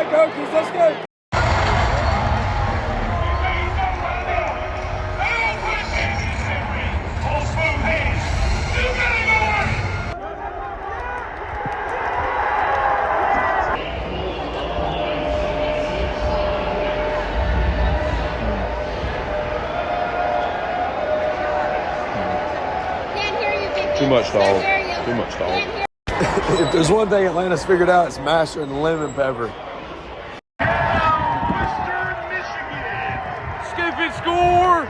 back, Hokies. Let's go. Too much dog. Too much dog. If there's one thing Atlanta's figured out, it's mastering the lemon pepper. Western Michigan. Skip it, score.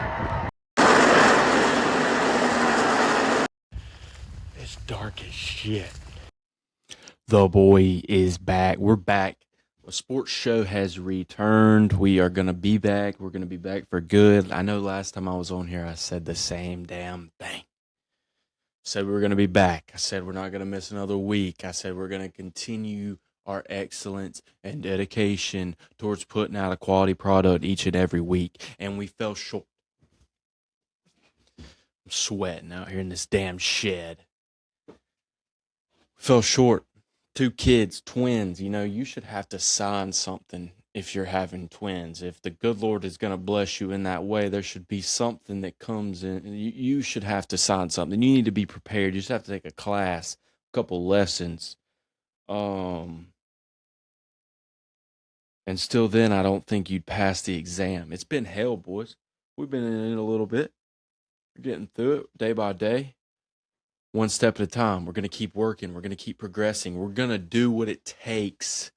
It's dark as shit. The boy is back. We're back. A sports show has returned. We are going to be back. We're going to be back for good. I know last time I was on here, I said the same damn thing. Said we were going to be back. I said we're not going to miss another week. I said we're going to continue our excellence and dedication towards putting out a quality product each and every week. And we fell short. I'm sweating out here in this damn shed. Fell short. 2 kids, twins. You know, you should have to sign something if you're having twins. If the good Lord is going to bless you in that way, there should be something that comes in. You should have to sign something. You need to be prepared. You just have to take a class, a couple lessons. And still then, I don't think you'd pass the exam. It's been hell, boys. We've been in it a little bit. We're getting through it day by day. One step at a time. We're going to keep working. We're going to keep progressing. We're going to do what it takes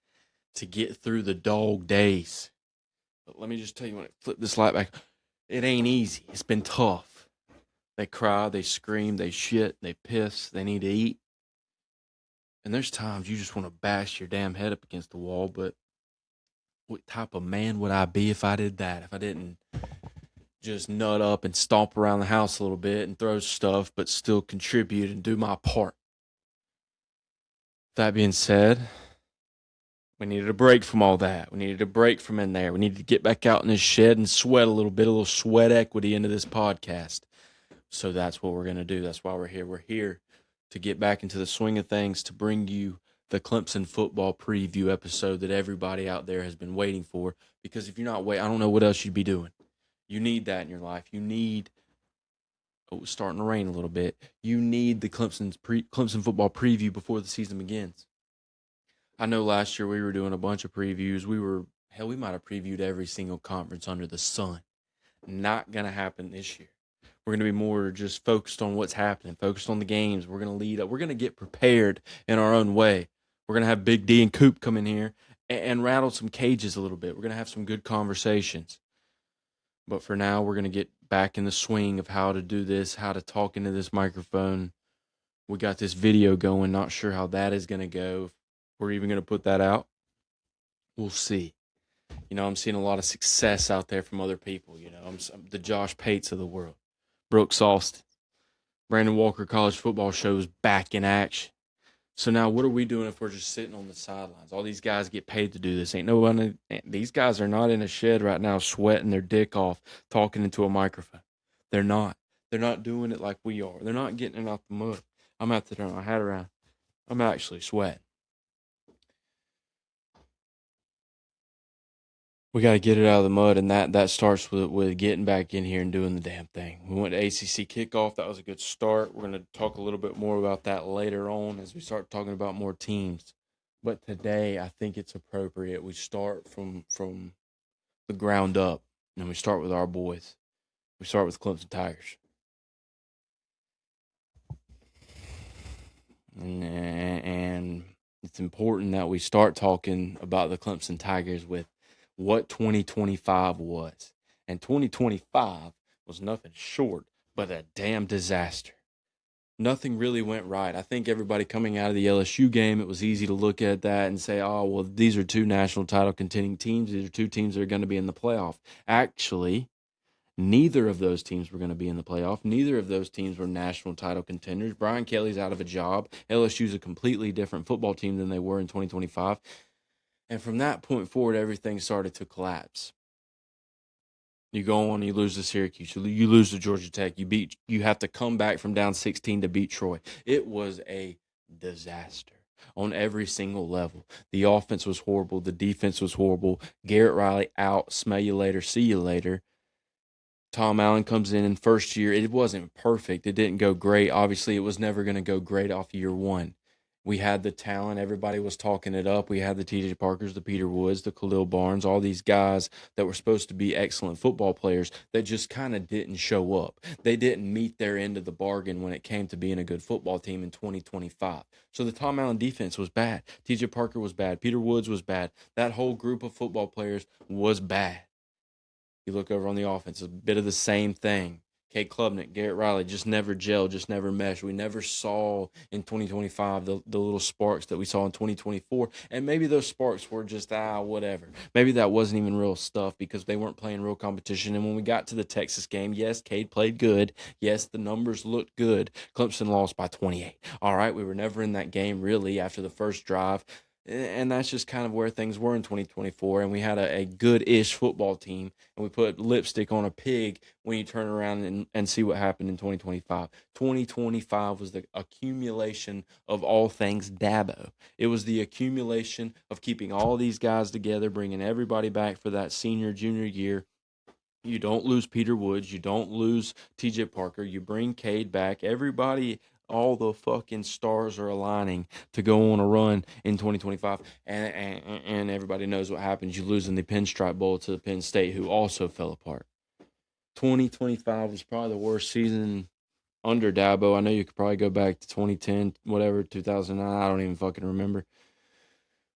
to get through the dog days. But let me just tell you, when I flip this light back, it ain't easy. It's been tough. They cry, they scream, they shit, they piss, they need to eat. And there's times you just want to bash your damn head up against the wall, but what type of man would I be if I did that? If I didn't just nut up and stomp around the house a little bit and throw stuff, but still contribute and do my part. That being said, we needed a break from all that. We needed a break from in there. We needed to get back out in this shed and sweat a little sweat equity into this podcast. So that's what we're going to do. That's why we're here. We're here to get back into the swing of things, to bring you the Clemson football preview episode that everybody out there has been waiting for. Because if you're not waiting, I don't know what else you'd be doing. You need that in your life. You need, it's starting to rain a little bit. You need the Clemson football preview before the season begins. I know last year we were doing a bunch of previews. We might have previewed every single conference under the sun. Not going to happen this year. We're going to be more just focused on what's happening, focused on the games. We're going to lead up. We're going to get prepared in our own way. We're going to have Big D and Coop come in here and rattle some cages a little bit. We're going to have some good conversations. But for now, we're going to get back in the swing of how to do this, how to talk into this microphone. We got this video going. Not sure how that is going to go. If we're even going to put that out. We'll see. You know, I'm seeing a lot of success out there from other people. You know, I'm the Josh Pates of the world. Brooks Austin. Brandon Walker College Football Show is back in action. So now what are we doing if we're just sitting on the sidelines? All these guys get paid to do this. These guys are not in a shed right now sweating their dick off talking into a microphone. They're not. They're not doing it like we are. They're not getting it out the mud. I'm out there throwing my hat around. I'm actually sweating. We got to get it out of the mud, and that starts with getting back in here and doing the damn thing. We went to ACC kickoff. That was a good start. We're going to talk a little bit more about that later on as we start talking about more teams. But today, I think it's appropriate we start from the ground up, and we start with our boys. We start with Clemson Tigers. And it's important that we start talking about the Clemson Tigers with what 2025 was. And 2025 was nothing short but a damn disaster. Nothing really went right. I think everybody coming out of the LSU game, it was easy to look at that and say, oh, well, these are 2 national title contending teams. These are 2 teams that are going to be in the playoff. Actually, neither of those teams were going to be in the playoff. Neither of those teams were national title contenders. Brian Kelly's out of a job. LSU's a completely different football team than they were in 2025. And from that point forward, everything started to collapse. You go on, you lose to Syracuse, you lose to Georgia Tech, you have to come back from down 16 to beat Troy. It was a disaster. on every single level. The offense was horrible. The defense was horrible. Garrett Riley out. Smell you later. See you later. Tom Allen comes in first year. It wasn't perfect. It didn't go great. Obviously, it was never going to go great off year one. We had the talent. Everybody was talking it up. We had the T.J. Parkers, the Peter Woods, the Khalil Barnes, all these guys that were supposed to be excellent football players that just kind of didn't show up. They didn't meet their end of the bargain when it came to being a good football team in 2025. So the Tom Allen defense was bad. T.J. Parker was bad. Peter Woods was bad. That whole group of football players was bad. You look over on the offense, a bit of the same thing. Cade Klubnik, Garrett Riley just never gelled, just never meshed. We never saw in 2025 the little sparks that we saw in 2024. And maybe those sparks were just, whatever. Maybe that wasn't even real stuff because they weren't playing real competition. And when we got to the Texas game, yes, Cade played good. Yes, the numbers looked good. Clemson lost by 28. All right, we were never in that game really after the first drive. And that's just kind of where things were in 2024. And we had a good-ish football team. And we put lipstick on a pig when you turn around and see what happened in 2025. 2025 was the accumulation of all things Dabo. It was the accumulation of keeping all these guys together, bringing everybody back for that senior, junior year. You don't lose Peter Woods. You don't lose T.J. Parker. You bring Cade back. Everybody, all the fucking stars are aligning to go on a run in 2025. And everybody knows what happens. You lose in the Pinstripe Bowl to Penn State, who also fell apart. 2025 was probably the worst season under Dabo. I know you could probably go back to 2010, whatever, 2009. I don't even fucking remember.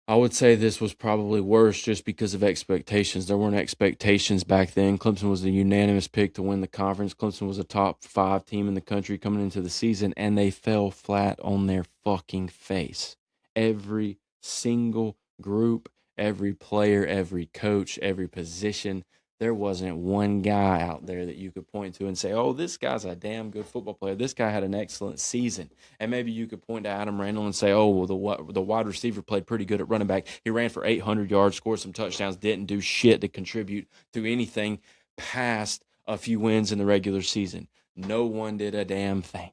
I would say this was probably worse just because of expectations. There weren't expectations back then. Clemson was a unanimous pick to win the conference. Clemson was a top 5 team in the country coming into the season, and they fell flat on their fucking face. Every single group, every player, every coach, every position. There wasn't one guy out there that you could point to and say, oh, this guy's a damn good football player. This guy had an excellent season. And maybe you could point to Adam Randall and say, oh, well, the wide receiver played pretty good at running back. He ran for 800 yards, scored some touchdowns, didn't do shit to contribute to anything past a few wins in the regular season. No one did a damn thing.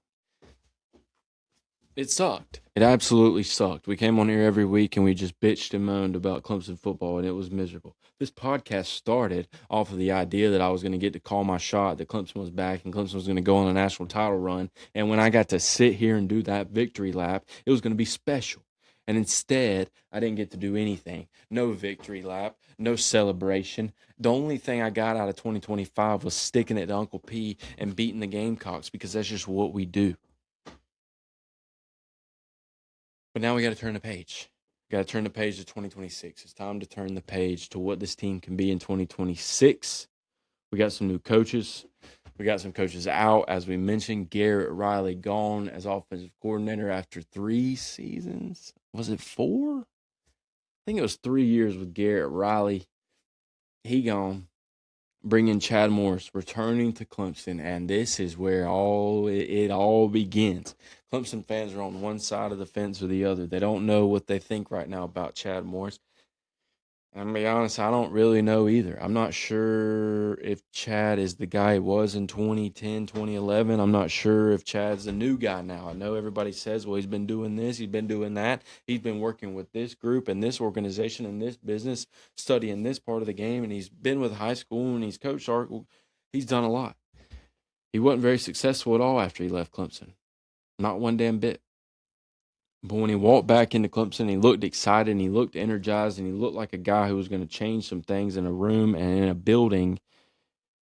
It sucked. It absolutely sucked. We came on here every week and we just bitched and moaned about Clemson football, and it was miserable. This podcast started off of the idea that I was going to get to call my shot, that Clemson was back and Clemson was going to go on a national title run. And when I got to sit here and do that victory lap, it was going to be special. And instead, I didn't get to do anything. No victory lap, no celebration. The only thing I got out of 2025 was sticking it to Uncle P and beating the Gamecocks, because that's just what we do. But now we got to turn the page. We got to turn the page to 2026. It's time to turn the page to what this team can be in 2026. We got some new coaches. We got some coaches out. As we mentioned, Garrett Riley gone as offensive coordinator after 3 seasons. Was it 4? I think it was 3 years with Garrett Riley. He gone. Bring in Chad Morris, returning to Clemson, and this is where it all begins. Clemson fans are on one side of the fence or the other. They don't know what they think right now about Chad Morris. I'm going to be honest, I don't really know either. I'm not sure if Chad is the guy he was in 2010, 2011. I'm not sure if Chad's the new guy now. I know everybody says, well, he's been doing this, he's been doing that. He's been working with this group and this organization and this business, studying this part of the game, and he's been with high school and he's coached art. He's done a lot. He wasn't very successful at all after he left Clemson. Not one damn bit. But when he walked back into Clemson, he looked excited and he looked energized and he looked like a guy who was going to change some things in a room and in a building.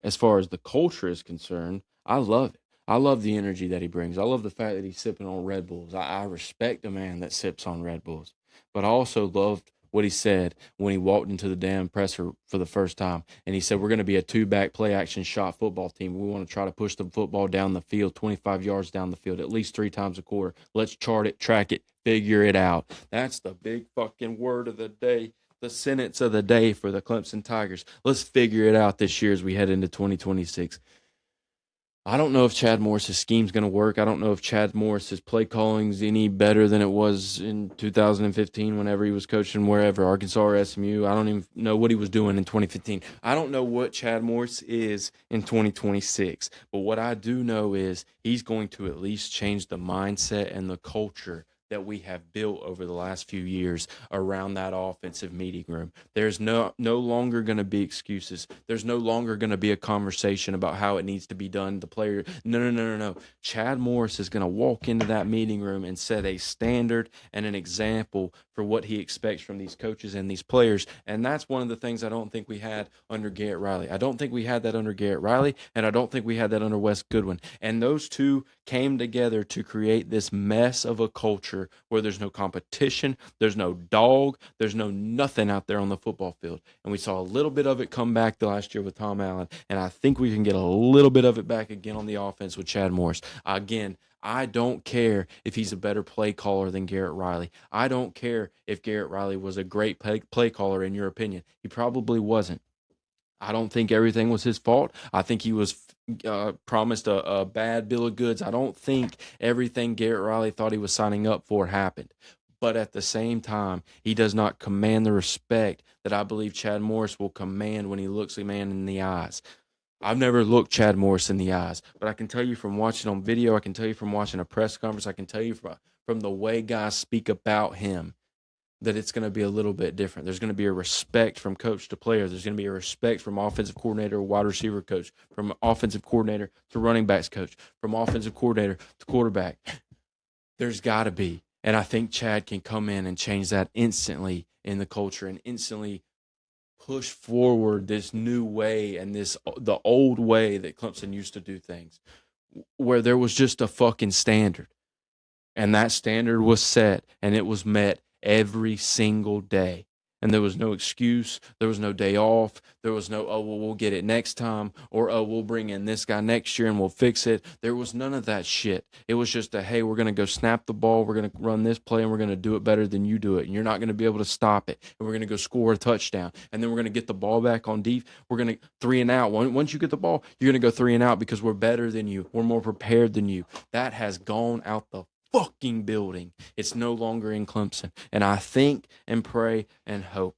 As far as the culture is concerned, I love it. I love the energy that he brings. I love the fact that he's sipping on Red Bulls. I respect a man that sips on Red Bulls. But I also loved what he said when he walked into the damn presser for the first time. And he said, we're going to be a 2-back play-action shot football team. We want to try to push the football down the field, 25 yards down the field, at least 3 times a quarter. Let's chart it, track it, figure it out. That's the big fucking word of the day, the sentence of the day for the Clemson Tigers. Let's figure it out this year as we head into 2026. I don't know if Chad Morris's scheme's going to work. I don't know if Chad Morris's play calling's any better than it was in 2015 whenever he was coaching wherever, Arkansas or SMU. I don't even know what he was doing in 2015. I don't know what Chad Morris is in 2026. But what I do know is he's going to at least change the mindset and the culture that we have built over the last few years around that offensive meeting room. There's no longer going to be excuses. There's no longer going to be a conversation about how it needs to be done. The player, no. Chad Morris is going to walk into that meeting room and set a standard and an example for what he expects from these coaches and these players. And that's one of the things I don't think we had under Garrett Riley. I don't think we had that under Garrett Riley, and I don't think we had that under Wes Goodwin. And those two came together to create this mess of a culture where there's no competition, there's no dog, there's no nothing out there on the football field. And we saw a little bit of it come back the last year with Tom Allen, and I think we can get a little bit of it back again on the offense with Chad Morris. Again, I don't care if he's a better play caller than Garrett Riley. I don't care if Garrett Riley was a great play caller in your opinion. He probably wasn't. I don't think everything was his fault. I think he was promised a bad bill of goods. I don't think everything Garrett Riley thought he was signing up for happened. But at the same time, he does not command the respect that I believe Chad Morris will command when he looks a man in the eyes. I've never looked Chad Morris in the eyes, but I can tell you from watching on video, I can tell you from watching a press conference, I can tell you from the way guys speak about him that it's going to be a little bit different. There's going to be a respect from coach to player. There's going to be a respect from offensive coordinator to wide receiver coach, from offensive coordinator to running backs coach, from offensive coordinator to quarterback. There's got to be. And I think Chad can come in and change that instantly in the culture and instantly push forward this new way and the old way that Clemson used to do things, where there was just a fucking standard. And that standard was set and it was met every single day. And there was no excuse. There was no day off. There was no, oh, well, we'll get it next time. Or, oh, we'll bring in this guy next year and we'll fix it. There was none of that shit. It was just a, hey, we're going to go snap the ball. We're going to run this play and we're going to do it better than you do it. And you're not going to be able to stop it. And we're going to go score a touchdown. And then we're going to get the ball back on deep. We're going to 3 and out. Once you get the ball, you're going to go 3 and out because we're better than you. We're more prepared than you. That has gone out the fucking building. It's no longer in Clemson. And I think and pray and hope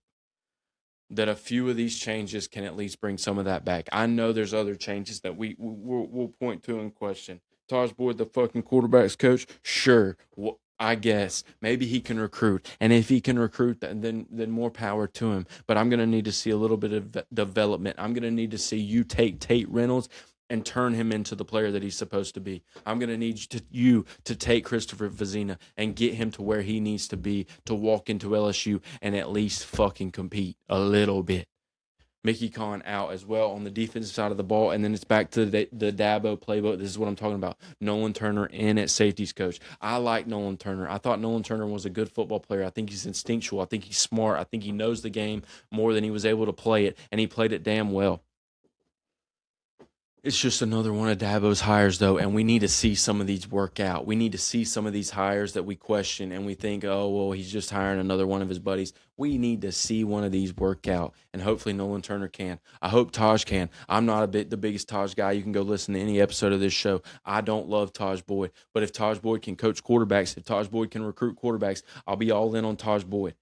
that a few of these changes can at least bring some of that back. I know there's other changes that we'll point to and question. Taj Boyd, the fucking quarterback's coach? Sure. Well, I guess. Maybe he can recruit. And if he can recruit, then more power to him. But I'm going to need to see a little bit of development. I'm going to need to see you take Tate Reynolds and turn him into the player that he's supposed to be. I'm going to need you to take Christopher Vizina and get him to where he needs to be to walk into LSU and at least fucking compete a little bit. Mickey Conn out as well on the defensive side of the ball, and then it's back to the Dabo playbook. This is what I'm talking about. Nolan Turner in at safeties coach. I like Nolan Turner. I thought Nolan Turner was a good football player. I think he's instinctual. I think he's smart. I think he knows the game more than he was able to play it, and he played it damn well. It's just another one of Dabo's hires, though, and we need to see some of these work out. We need to see some of these hires that we question and we think, oh, well, he's just hiring another one of his buddies. We need to see one of these work out, and hopefully Nolan Turner can. I hope Taj can. I'm not the biggest Taj guy. You can go listen to any episode of this show. I don't love Taj Boyd, but if Taj Boyd can coach quarterbacks, if Taj Boyd can recruit quarterbacks, I'll be all in on Taj Boyd.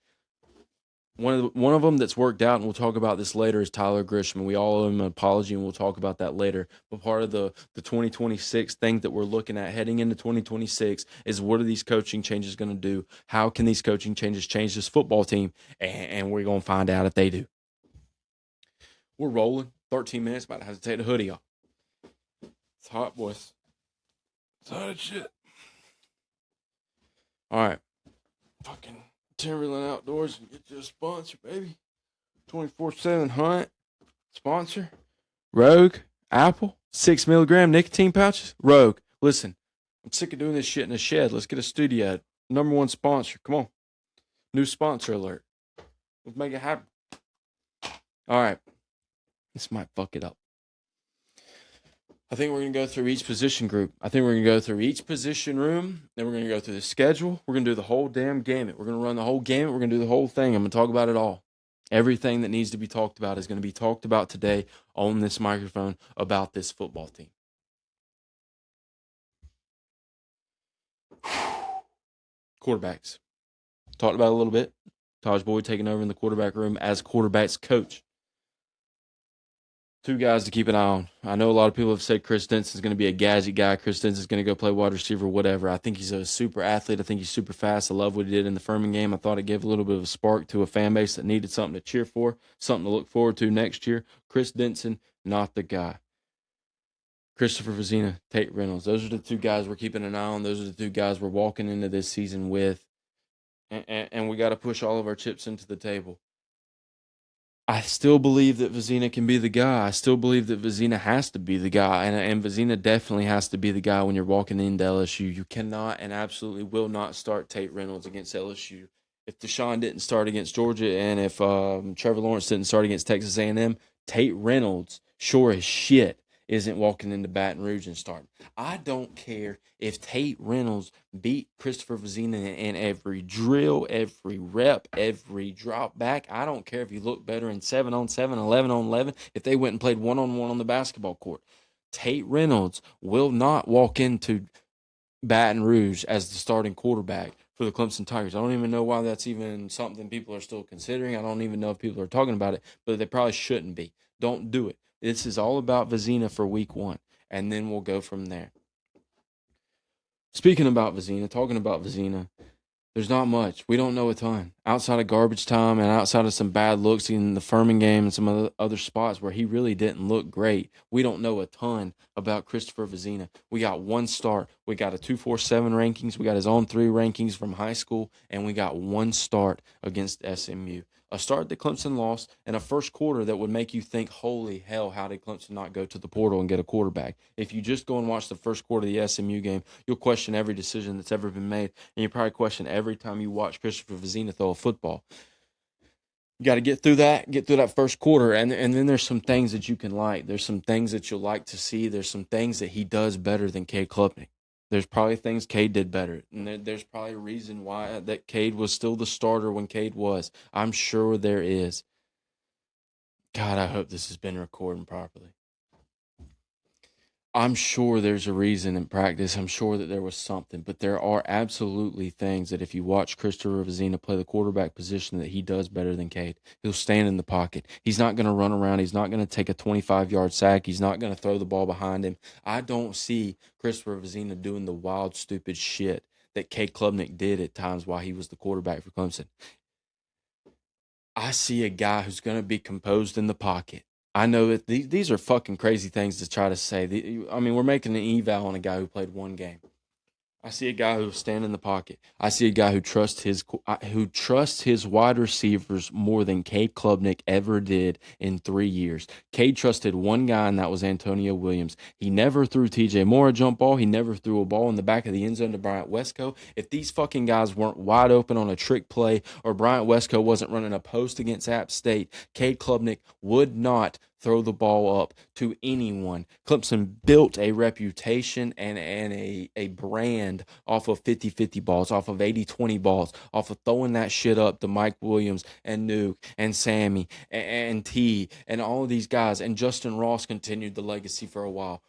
One of them that's worked out, and we'll talk about this later, is Tyler Grisham. We all owe him an apology, and we'll talk about that later. But part of the 2026 thing that we're looking at heading into 2026 is what are these coaching changes going to do? How can these coaching changes change this football team? And we're going to find out if they do. We're rolling. 13 minutes, about to have to take the hoodie off. It's hot, boys. It's hot as shit. All right. Fucking Timberland Outdoors and get you a sponsor, baby. 24/7 Hunt sponsor. Rogue Apple 6 milligram nicotine pouches. Rogue, listen, I'm sick of doing this shit in the shed. Let's get a studio. Number one sponsor. Come on, new sponsor alert. Let's make it happen. All right, this might fuck it up. I think we're going to go through each position group. I think we're going to go through each position room. Then we're going to go through the schedule. We're going to do the whole damn gamut. We're going to run the whole gamut. We're going to do the whole thing. I'm going to talk about it all. Everything that needs to be talked about is going to be talked about today on this microphone about this football team. Quarterbacks. Talked about it a little bit. Taj Boyd taking over in the quarterback room as quarterback's coach. Two guys to keep an eye on. I know a lot of people have said Chris Denson's going to be a gadget guy. Chris Denson's going to go play wide receiver, whatever. I think he's a super athlete. I think he's super fast. I love what he did in the Furman game. I thought it gave a little bit of a spark to a fan base that needed something to cheer for, something to look forward to next year. Chris Denson, not the guy. Christopher Vizina, Tate Reynolds. Those are the two guys we're keeping an eye on. Those are the two guys we're walking into this season with. And we got to push all of our chips into the table. I still believe that Vizina can be the guy. I still believe that Vizina has to be the guy. And Vizina definitely has to be the guy when you're walking into LSU. You cannot and absolutely will not start Tate Reynolds against LSU. If Deshaun didn't start against Georgia and if Trevor Lawrence didn't start against Texas A&M, Tate Reynolds, sure as shit, isn't walking into Baton Rouge and starting. I don't care if Tate Reynolds beat Christopher Vizina in every drill, every rep, every drop back. I don't care if you look better in 7-on-7, 11-on-11, if they went and played 1-on-1 on the basketball court. Tate Reynolds will not walk into Baton Rouge as the starting quarterback for the Clemson Tigers. I don't even know why that's even something people are still considering. I don't even know if people are talking about it, but they probably shouldn't be. Don't do it. This is all about Vizina for week 1, and then we'll go from there. Speaking about Vizina, talking about Vizina, there's not much. We don't know a ton. Outside of garbage time and outside of some bad looks in the Furman game and some other spots where he really didn't look great, we don't know a ton about Christopher Vizina. We got one start. We got a 247 rankings. We got his own 3 rankings from high school, and we got one start against SMU. A start that Clemson lost, and a first quarter that would make you think, holy hell, how did Clemson not go to the portal and get a quarterback? If you just go and watch the first quarter of the SMU game, you'll question every decision that's ever been made, and you probably question every time you watch Christopher Vizina throw a football. You got to get through that first quarter, and then there's some things that you can like. There's some things that you'll like to see. There's some things that he does better than Cade Klubnik. There's probably things Cade did better, and there's probably a reason why that Cade was still the starter when Cade was. I'm sure there is. God, I hope this has been recording properly. I'm sure there's a reason in practice. I'm sure that there was something, but there are absolutely things that if you watch Christopher Vizina play the quarterback position that he does better than Cade. He'll stand in the pocket. He's not going to run around. He's not going to take a 25-yard sack. He's not going to throw the ball behind him. I don't see Christopher Vizina doing the wild, stupid shit that Cade Klubnik did at times while he was the quarterback for Clemson. I see a guy who's going to be composed in the pocket. I know that these are fucking crazy things to try to say. We're making an eval on a guy who played one game. I see a guy who's standing in the pocket. I see a guy who trusts his wide receivers more than Cade Klubnik ever did in 3 years. Cade trusted one guy, and that was Antonio Williams. He never threw TJ Moore a jump ball. He never threw a ball in the back of the end zone to Bryant Westco. If these fucking guys weren't wide open on a trick play or Bryant Westco wasn't running a post against App State, Cade Klubnik would not throw the ball up to anyone. Clemson built a reputation and a brand off of 50-50 balls, off of 80-20 balls, off of throwing that shit up to Mike Williams and Nuke and Sammy and T and all of these guys. And Justin Ross continued the legacy for a while.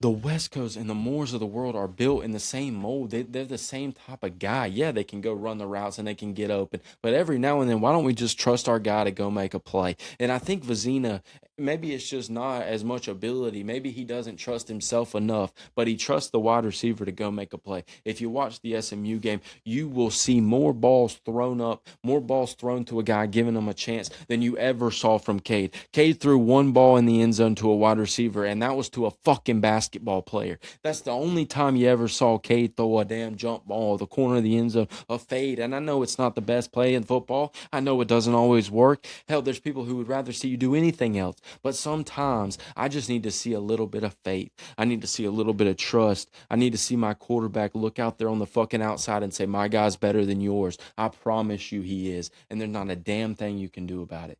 The West Coast and the Moores of the world are built in the same mold. They're the same type of guy. Yeah, they can go run the routes and they can get open. But every now and then, why don't we just trust our guy to go make a play? And I think Vizina, maybe it's just not as much ability. Maybe he doesn't trust himself enough, but he trusts the wide receiver to go make a play. If you watch the SMU game, you will see more balls thrown up, more balls thrown to a guy giving him a chance than you ever saw from Cade. Cade threw one ball in the end zone to a wide receiver, and that was to a fucking basketball player. That's the only time you ever saw Cade throw a damn jump ball, the corner of the end zone, a fade. And I know it's not the best play in football. I know it doesn't always work. Hell, there's people who would rather see you do anything else. But sometimes I just need to see a little bit of faith. I need to see a little bit of trust. I need to see my quarterback look out there on the fucking outside and say, my guy's better than yours. I promise you he is. And there's not a damn thing you can do about it.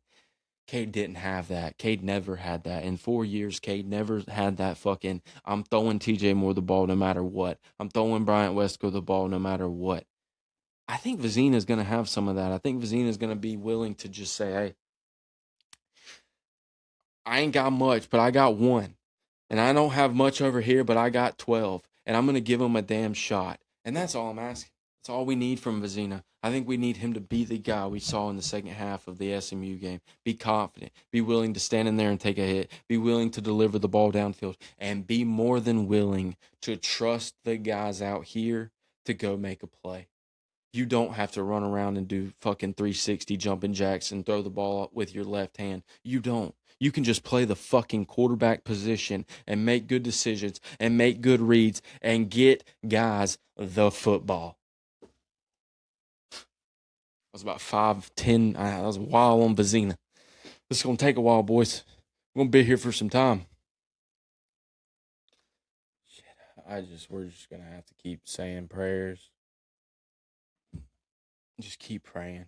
Cade didn't have that. Cade never had that. In 4 years, Cade never had that fucking, I'm throwing TJ Moore the ball no matter what. I'm throwing Bryant Westco the ball no matter what. I think Vizina is going to have some of that. I think Vizina is going to be willing to just say, hey, I ain't got much, but I got one. And I don't have much over here, but I got 12. And I'm going to give him a damn shot. And that's all I'm asking. That's all we need from Vizina. I think we need him to be the guy we saw in the second half of the SMU game. Be confident. Be willing to stand in there and take a hit. Be willing to deliver the ball downfield. And be more than willing to trust the guys out here to go make a play. You don't have to run around and do fucking 360 jumping jacks and throw the ball up with your left hand. You don't. You can just play the fucking quarterback position and make good decisions and make good reads and get guys the football. I was about 5'10". I was a while on Vizina. This is going to take a while, boys. We're going to be here for some time. Shit, we're just going to have to keep saying prayers. Just keep praying.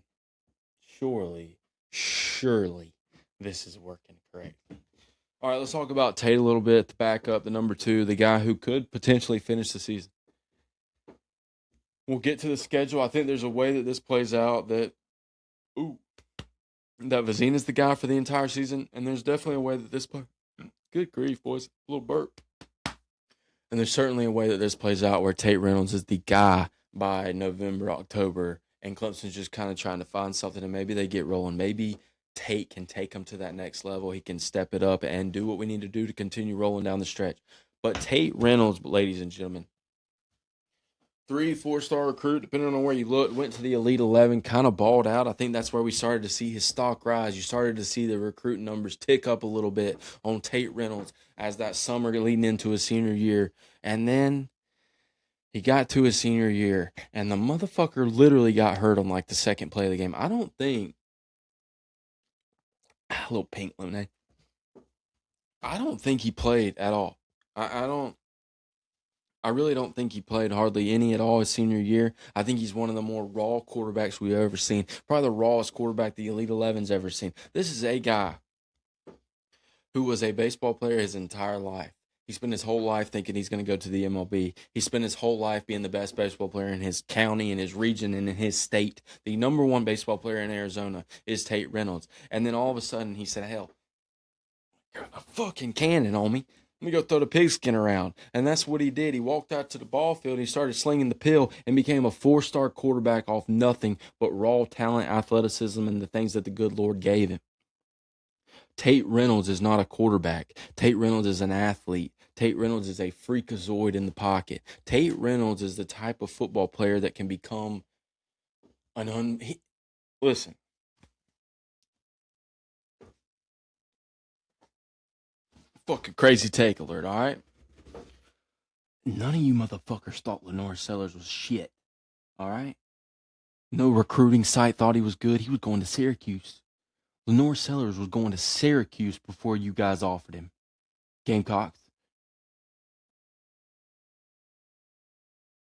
Surely, this is working correct. All right, let's talk about Tate a little bit. The backup, the number 2, the guy who could potentially finish the season. We'll get to the schedule. I think there's a way that this plays out that Vizina's the guy for the entire season, and there's definitely a way that this play. Good grief, boys. A little burp. And there's certainly a way that this plays out where Tate Reynolds is the guy by November, October, and Clemson's just kind of trying to find something, and maybe they get rolling. Maybe Tate can take him to that next level. He can step it up and do what we need to do to continue rolling down the stretch. But Tate Reynolds, ladies and gentlemen, 3-4-star recruit, depending on where you look, went to the Elite 11, kind of balled out. I think that's where we started to see his stock rise. You started to see the recruit numbers tick up a little bit on Tate Reynolds as that summer leading into his senior year. And then he got to his senior year, and the motherfucker literally got hurt on like the second play of the game. I don't think a little pink lemonade. I don't think he played at all. I really don't think he played hardly any at all his senior year. I think he's one of the more raw quarterbacks we've ever seen. Probably the rawest quarterback the Elite 11's ever seen. This is a guy who was a baseball player his entire life. He spent his whole life thinking he's going to go to the MLB. He spent his whole life being the best baseball player in his county, in his region, and in his state. The number 1 baseball player in Arizona is Tate Reynolds. And then all of a sudden he said, hell, got a fucking cannon on me. Let me go throw the pigskin around. And that's what he did. He walked out to the ball field. He started slinging the pill and became a 4-star quarterback off nothing but raw talent, athleticism, and the things that the good Lord gave him. Tate Reynolds is not a quarterback. Tate Reynolds is an athlete. Tate Reynolds is a freakazoid in the pocket. Tate Reynolds is the type of football player that can become listen. Fucking crazy take alert, all right? None of you motherfuckers thought Lenore Sellers was shit, all right? No recruiting site thought he was good. He was going to Syracuse. Lenore Sellers was going to Syracuse before you guys offered him. Gamecocks.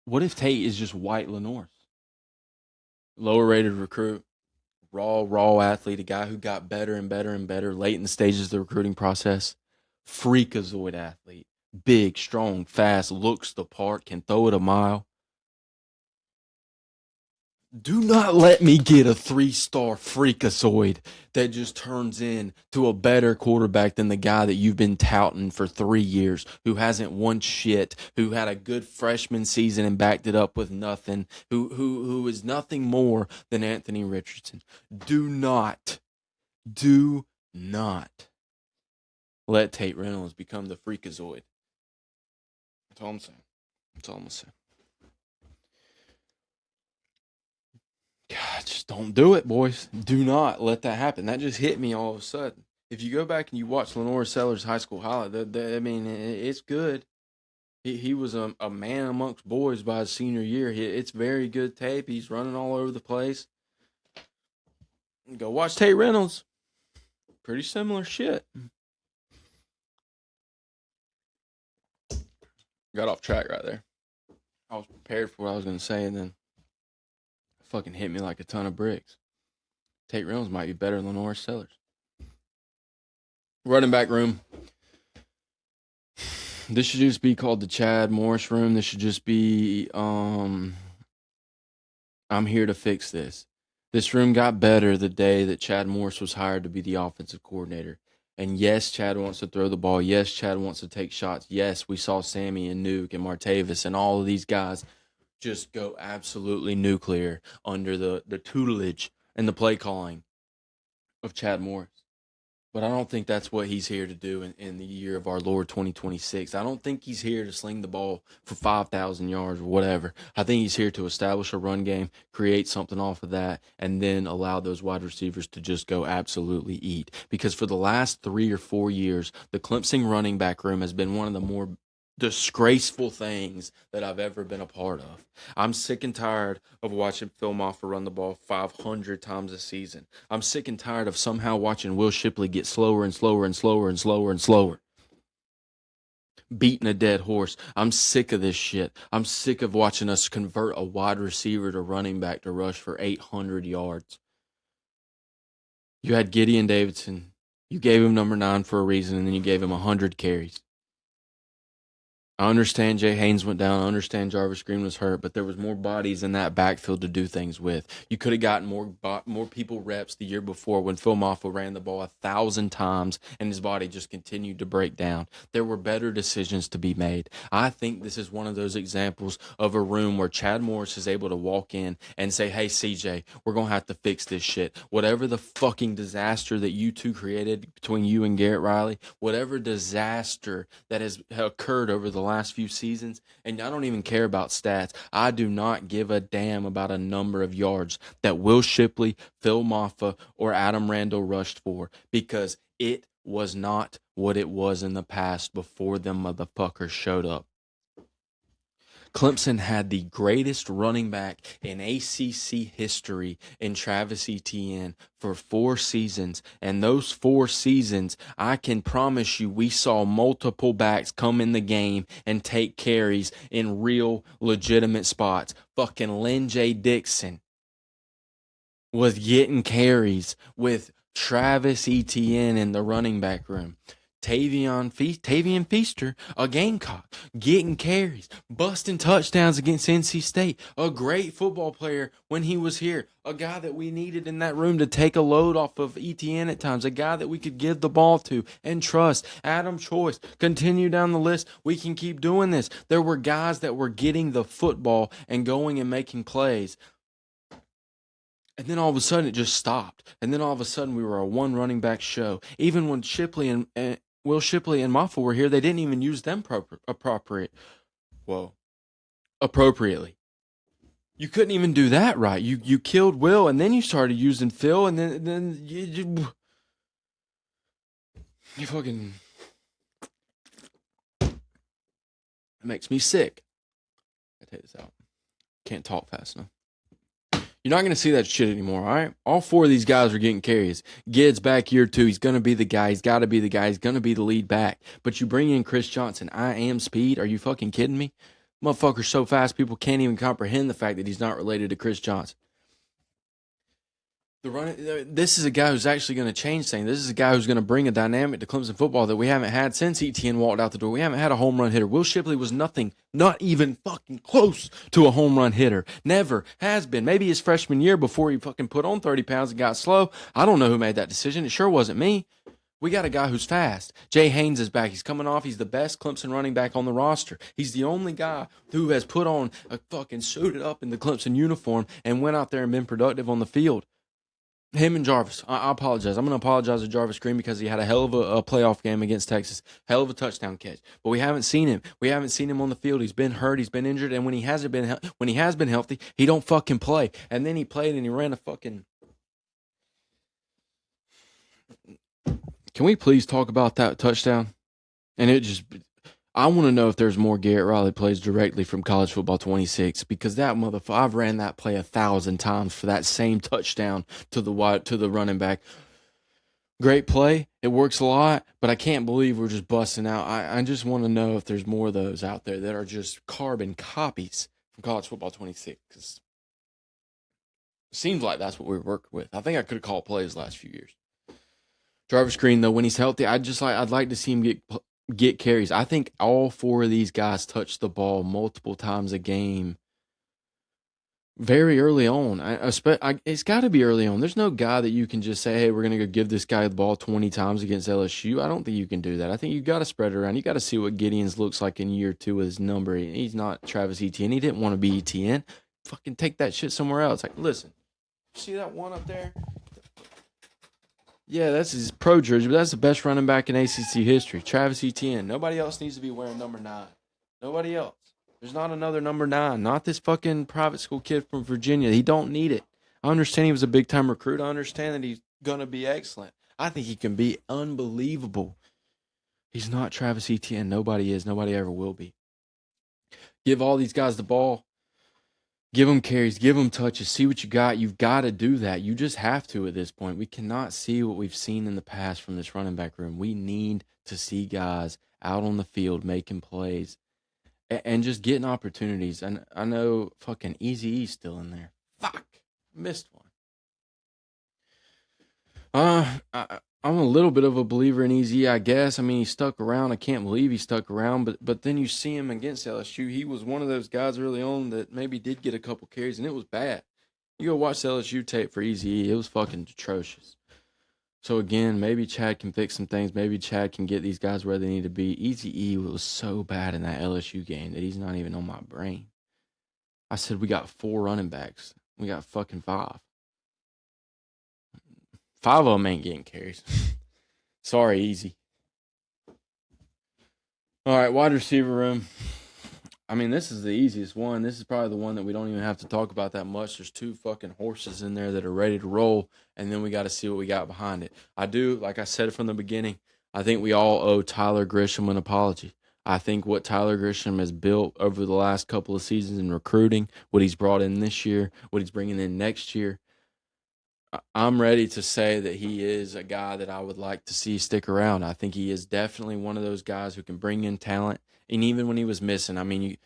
What if Tate is just white Lenore's? Lower rated recruit, raw athlete, a guy who got better and better and better late in the stages of the recruiting process. Freakazoid athlete. Big, strong, fast, looks the part, can throw it a mile. Do not let me get a 3-star freakazoid that just turns into a better quarterback than the guy that you've been touting for 3 years, who hasn't won shit, who had a good freshman season and backed it up with nothing, who is nothing more than Anthony Richardson. Do not let Tate Reynolds become the freakazoid. That's all I'm saying. That's all I'm saying. God, just don't do it, boys. Do not let that happen. That just hit me all of a sudden. If you go back and you watch Lenore Sellers' high school highlight, it's good. He was a man amongst boys by his senior year. It's very good tape. He's running all over the place. Go watch Tate Reynolds. Pretty similar shit. Got off track right there. I was prepared for what I was going to say, and then fucking hit me like a ton of bricks. Tate Reynolds might be better than Lenore Sellers. Running back room. This should just be called the Chad Morris room. This should just be, I'm here to fix this. This room got better the day that Chad Morris was hired to be the offensive coordinator. And yes, Chad wants to throw the ball. Yes, Chad wants to take shots. Yes, we saw Sammy and Nuke and Martavis and all of these guys just go absolutely nuclear under the tutelage and the play calling of Chad Morris. But I don't think that's what he's here to do in the year of our Lord 2026. I don't think he's here to sling the ball for 5,000 yards or whatever. I think he's here to establish a run game, create something off of that, and then allow those wide receivers to just go absolutely eat. Because for the last 3 or 4 years, the Clemson running back room has been one of the more disgraceful things that I've ever been a part of. I'm sick and tired of watching Phil Maffa run the ball 500 times a season. I'm sick and tired of somehow watching Will Shipley get slower and slower and slower and slower and slower. Beating a dead horse. I'm sick of this shit. I'm sick of watching us convert a wide receiver to running back to rush for 800 yards. You had Gideon Davidson. You gave him number 9 for a reason, and then you gave him 100 carries. I understand Jay Haynes went down. I understand Jarvis Green was hurt, but there was more bodies in that backfield to do things with. You could have gotten more people reps the year before when Phil Maffa ran the ball 1,000 times and his body just continued to break down. There were better decisions to be made. I think this is one of those examples of a room where Chad Morris is able to walk in and say, hey, CJ, we're going to have to fix this shit. Whatever the fucking disaster that you two created between you and Garrett Riley, whatever disaster that has occurred over the last few seasons, and I don't even care about stats. I do not give a damn about a number of yards that Will Shipley, Phil Maffa, or Adam Randall rushed for, because it was not what it was in the past before them motherfuckers showed up. Clemson had the greatest running back in ACC history in Travis Etienne for 4 seasons. And those 4 seasons, I can promise you, we saw multiple backs come in the game and take carries in real, legitimate spots. Fucking Lynn J. Dixon was getting carries with Travis Etienne in the running back room. Tavian Feaster, a Gamecock, getting carries, busting touchdowns against NC State. A great football player when he was here. A guy that we needed in that room to take a load off of ETN at times. A guy that we could give the ball to and trust. Adam Choice. Continue down the list. We can keep doing this. There were guys that were getting the football and going and making plays. And then all of a sudden it just stopped. And then all of a sudden we were a one running back show. Even when Shipley and Will Shipley and Maffa were here, they didn't even use them appropriately. You couldn't even do that right. You killed Will, and then you started using Phil, and then you fucking... It makes me sick. I take this out. Can't talk fast enough. You're not going to see that shit anymore, all right? All 4 of these guys are getting carries. Gidd's back year 2. He's going to be the guy. He's got to be the guy. He's going to be the lead back. But you bring in Chris Johnson. I am speed. Are you fucking kidding me? Motherfucker's so fast, people can't even comprehend the fact that he's not related to Chris Johnson. This is a guy who's actually going to change things. This is a guy who's going to bring a dynamic to Clemson football that we haven't had since Etienne walked out the door. We haven't had a home run hitter. Will Shipley was nothing, not even fucking close to a home run hitter. Never has been. Maybe his freshman year before he fucking put on 30 pounds and got slow. I don't know who made that decision. It sure wasn't me. We got a guy who's fast. Jay Haynes is back. He's coming off. He's the best Clemson running back on the roster. He's the only guy who has put on a fucking suited up in the Clemson uniform and went out there and been productive on the field. Him and Jarvis. I apologize. I'm going to apologize to Jarvis Green because he had a hell of a playoff game against Texas. Hell of a touchdown catch. But we haven't seen him. We haven't seen him on the field. He's been hurt. He's been injured. And when he has been healthy, he don't fucking play. And then he played and he ran a fucking... Can we please talk about that touchdown? And it just... I want to know if there's more Garrett Riley plays directly from College Football 26, because that motherfucker, I've ran that play 1,000 times for that same touchdown to the running back. Great play. It works a lot, but I can't believe we're just busting out. I just want to know if there's more of those out there that are just carbon copies from College Football 26, because it seems like that's what we're working with. I think I could have called plays the last few years. Jarvis Green, though, when he's healthy, I'd like to see him get carries. I think all 4 of these guys touch the ball multiple times a game very early on. It's got to be early on. There's no guy that you can just say, hey, we're going to go give this guy the ball 20 times against LSU. I don't think you can do that. I think you got to spread it around. You got to see what Gideon's looks like in year 2 with his number. He's not Travis Etienne. He didn't want to be Etienne. Fucking take that shit somewhere else. Like, listen, see that one up there? Yeah, that's his pro jersey, but that's the best running back in ACC history. Travis Etienne. Nobody else needs to be wearing number 9. Nobody else. There's not another number 9. Not this fucking private school kid from Virginia. He don't need it. I understand he was a big-time recruit. I understand that he's going to be excellent. I think he can be unbelievable. He's not Travis Etienne. Nobody is. Nobody ever will be. Give all these guys the ball. Give them carries. Give them touches. See what you got. You've got to do that. You just have to at this point. We cannot see what we've seen in the past from this running back room. We need to see guys out on the field making plays. And just getting opportunities. And I know fucking Eazy-E's still in there. Fuck. Missed one. I'm a little bit of a believer in Eazy, I guess. I mean, he stuck around. I can't believe he stuck around. But then you see him against LSU. He was one of those guys early on that maybe did get a couple carries, and it was bad. You go watch the LSU tape for Eazy-E. It was fucking atrocious. So, again, maybe Chad can fix some things. Maybe Chad can get these guys where they need to be. Eazy-E was so bad in that LSU game that he's not even on my brain. I said we got 4 running backs. We got fucking 5. 5 of them ain't getting carries. Sorry, Easy. All right, wide receiver room. I mean, this is the easiest one. This is probably the one that we don't even have to talk about that much. There's 2 fucking horses in there that are ready to roll, and then we got to see what we got behind it. I do, like I said from the beginning, I think we all owe Tyler Grisham an apology. I think what Tyler Grisham has built over the last couple of seasons in recruiting, what he's brought in this year, what he's bringing in next year, I'm ready to say that he is a guy that I would like to see stick around. I think he is definitely one of those guys who can bring in talent. And even when he was missing, I mean,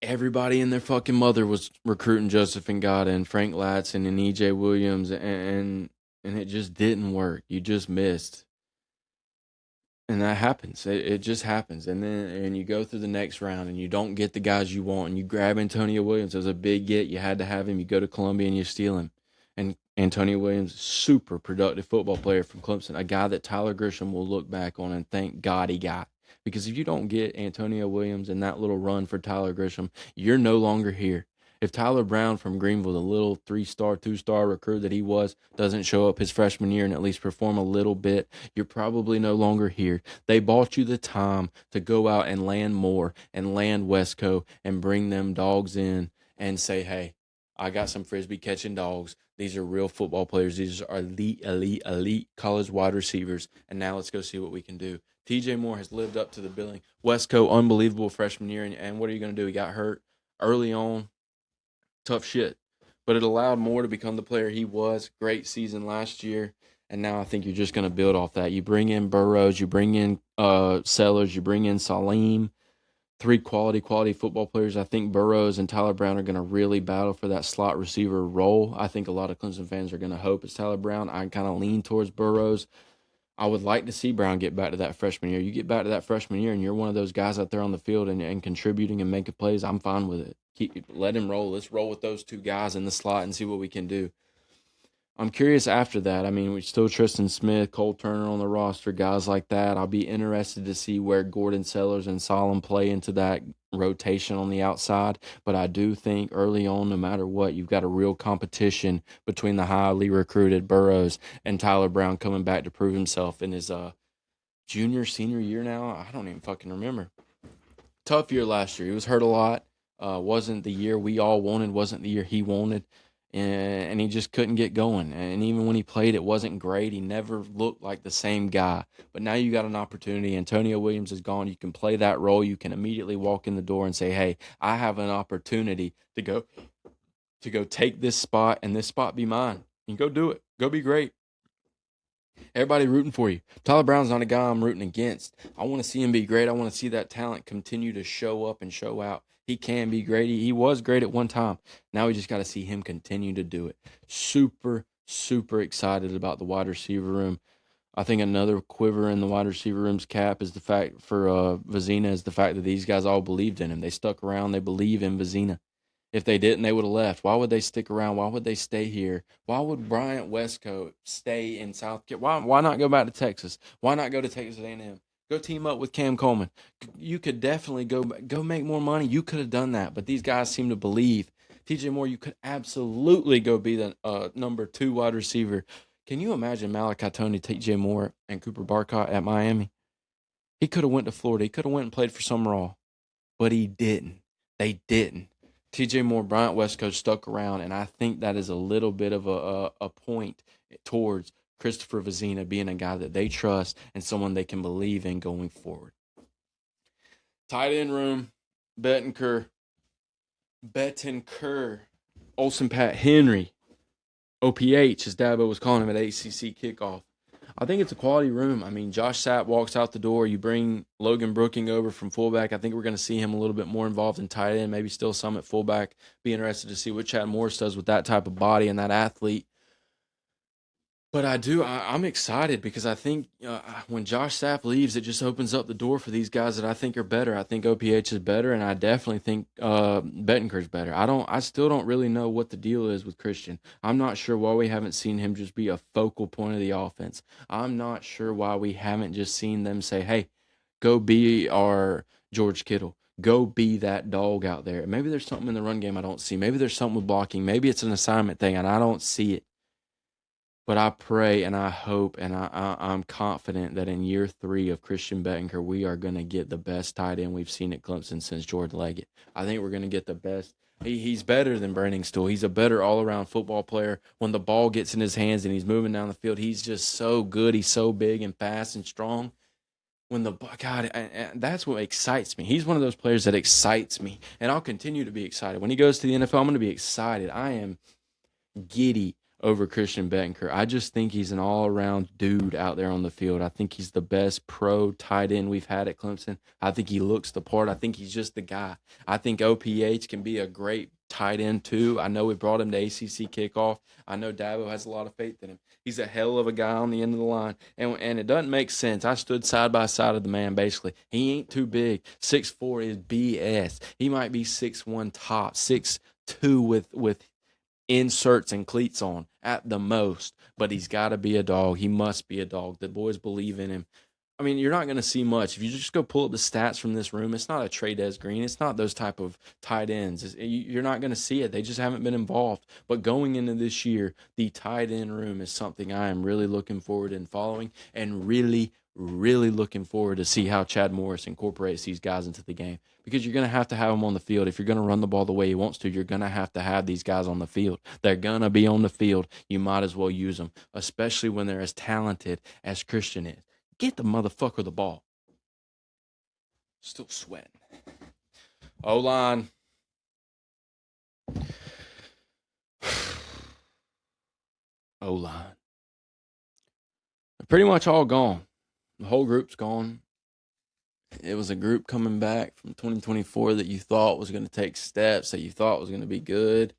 everybody and their fucking mother was recruiting Joseph Ngata and Frank Latson and E.J. Williams, and it just didn't work. You just missed. And that happens. It just happens. And you go through the next round and you don't get the guys you want. And you grab Antonio Williams. It was a big get. You had to have him. You go to Columbia and you steal him. And Antonio Williams, super productive football player from Clemson. A guy that Tyler Grisham will look back on and thank God he got. Because if you don't get Antonio Williams and that little run for Tyler Grisham, you're no longer here. If Tyler Brown from Greenville, the little 3-star, 2-star recruit that he was, doesn't show up his freshman year and at least perform a little bit, you're probably no longer here. They bought you the time to go out and land Moore and land Westco and bring them dogs in and say, hey, I got some Frisbee catching dogs. These are real football players. These are elite college wide receivers. And now let's go see what we can do. TJ Moore has lived up to the billing. Westco, unbelievable freshman year. And what are you going to do? He got hurt early on. Tough shit. But it allowed Moore to become the player he was. Great season last year. And now I think you're just going to build off that. You bring in Burrows. You bring in Sellers. You bring in Salim. 3 quality football players. I think Burrows and Tyler Brown are going to really battle for that slot receiver role. I think a lot of Clemson fans are going to hope it's Tyler Brown. I kind of lean towards Burrows. I would like to see Brown get back to that freshman year. You get back to that freshman year and you're one of those guys out there on the field and contributing and making plays, I'm fine with it. Let him roll. Let's roll with those 2 guys in the slot and see what we can do. I'm curious after that. I mean, we still Tristan Smith, Cole Turner on the roster, guys like that. I'll be interested to see where Gordon Sellers and Solomon play into that rotation on the outside. But I do think early on, no matter what, you've got a real competition between the highly recruited Burrows and Tyler Brown coming back to prove himself in his senior year now. I don't even fucking remember. Tough year last year. He was hurt a lot. Wasn't the year we all wanted. Wasn't the year he wanted. And he just couldn't get going. And even when he played, it wasn't great. He never looked like the same guy. But now you got an opportunity. Antonio Williams is gone. You can play that role. You can immediately walk in the door and say, hey, I have an opportunity to go take this spot and this spot be mine. And go do it. Go be great. Everybody rooting for you. Tyler Brown's not a guy I'm rooting against. I want to see him be great. I want to see that talent continue to show up and show out. He can be great. He was great at one time. Now we just got to see him continue to do it. Super, super excited about the wide receiver room. I think another quiver in the wide receiver room's cap is the fact for Vizina is the fact that these guys all believed in him. They stuck around. They believe in Vizina. If they didn't, they would have left. Why would they stick around? Why would they stay here? Why would Bryant Westcoat stay in South Carolina? Why not go back to Texas? Why not go to Texas A&M? Go team up with Cam Coleman. You could definitely go make more money. You could have done that, but these guys seem to believe. TJ Moore, you could absolutely go be the number 2 wide receiver. Can you imagine Malachi Tony, TJ Moore, and Cooper Barcott at Miami? He could have went to Florida. He could have went and played for Summerall, but he didn't. They didn't. TJ Moore, Bryant Westcoat stuck around, and I think that is a little bit of a point towards Christopher Vezina being a guy that they trust and someone they can believe in going forward. Tight end room, Bettenker, Olsen Pat Henry, OPH, as Dabo was calling him at ACC kickoff. I think it's a quality room. I mean, Josh Sapp walks out the door. You bring Logan Brooking over from fullback. I think we're going to see him a little bit more involved in tight end, maybe still some at fullback. Be interested to see what Chad Morris does with that type of body and that athlete. But I'm excited because I think when Josh Sapp leaves, it just opens up the door for these guys that I think are better. I think OPH is better, and I definitely think Bettenker's better. I still don't really know what the deal is with Christian. I'm not sure why we haven't seen him just be a focal point of the offense. I'm not sure why we haven't just seen them say, hey, go be our George Kittle. Go be that dog out there. Maybe there's something in the run game I don't see. Maybe there's something with blocking. Maybe it's an assignment thing, and I don't see it. But I pray and I hope and I'm confident that in year 3 of Christian Bettenker, we are going to get the best tight end we've seen at Clemson since Jordan Leggett. I think we're going to get the best. He's better than Branningstool. He's a better all-around football player. When the ball gets in his hands and he's moving down the field, he's just so good. He's so big and fast and strong. And that's what excites me. He's one of those players that excites me, and I'll continue to be excited. When he goes to the NFL, I'm going to be excited. I am giddy over Christian Bettenker. I just think he's an all-around dude out there on the field. I think he's the best pro tight end we've had at Clemson. I think he looks the part. I think he's just the guy. I think OPH can be a great tight end too. I know we brought him to ACC kickoff. I know Dabo has a lot of faith in him. He's a hell of a guy on the end of the line. And it doesn't make sense. I stood side by side of the man, basically. He ain't too big. 6'4" is BS. He might be 6'1" top, 6'2" with inserts and cleats on at the most, but he's got to be a dog. He must be a dog. The boys believe in him. I mean, you're not going to see much. If you just go pull up the stats from this room, it's not a Trey Green. It's not those type of tight ends. You're not going to see it. They just haven't been involved. But going into this year, the tight end room is something I am really looking forward in following, and really, really looking forward to see how Chad Morris incorporates these guys into the game. Because you're going to have them on the field. If you're going to run the ball the way he wants to, you're going to have these guys on the field. They're going to be on the field. You might as well use them, especially when they're as talented as Christian is. Get the motherfucker the ball. Still sweating. O-line. O-line. They're pretty much all gone. The whole group's gone. It was a group coming back from 2024 that you thought was going to take steps, that you thought was going to be good,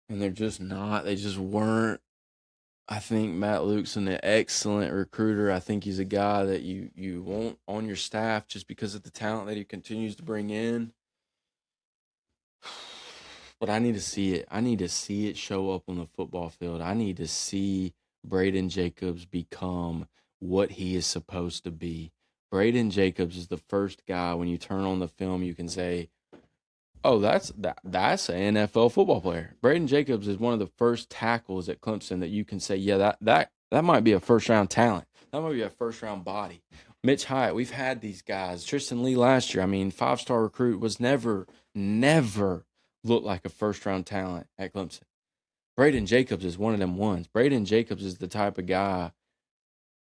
and they're just not. They just weren't. I think Matt Luke's an excellent recruiter. I think he's a guy that you want on your staff just because of the talent that he continues to bring in. But I need to see it. I need to see it show up on the football field. I need to see Braden Jacobs become what he is supposed to be. Braden Jacobs is the first guy when you turn on the film you can say, oh, that's an NFL football player. Braden Jacobs is one of the first tackles at Clemson that you can say, yeah, that might be a first-round talent. That might be a first-round body. Mitch Hyatt, we've had these guys. Tristan Lee last year, 5-star recruit, was never looked like a first-round talent at Clemson. Braden Jacobs is one of them ones. Braden Jacobs is the type of guy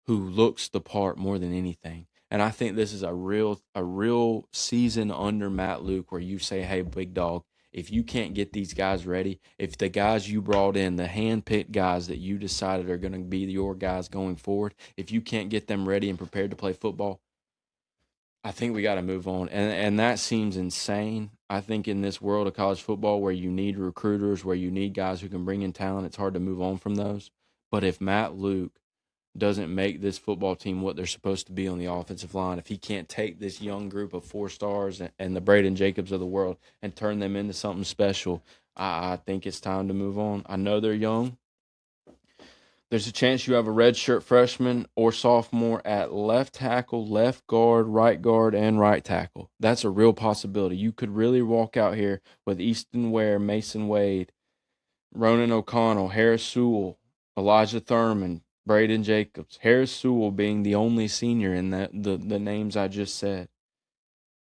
who looks the part more than anything. And I think this is a real season under Matt Luke where you say, hey, big dog, if you can't get these guys ready, if the guys you brought in, the hand-picked guys that you decided are going to be your guys going forward, if you can't get them ready and prepared to play football, I think we got to move on. And that seems insane. I think in this world of college football where you need recruiters, where you need guys who can bring in talent, it's hard to move on from those. But if Matt Luke doesn't make this football team what they're supposed to be on the offensive line, if he can't take this young group of 4 stars and the Braden Jacobs of the world and turn them into something special, I think it's time to move on. I know they're young. There's a chance you have a redshirt freshman or sophomore at left tackle, left guard, and right tackle. That's a real possibility. You could really walk out here with Easton Ware, Mason Wade, Ronan O'Connell, Harris Sewell, Elijah Thurman, Braden Jacobs. Harris Sewell being the only senior in the names I just said.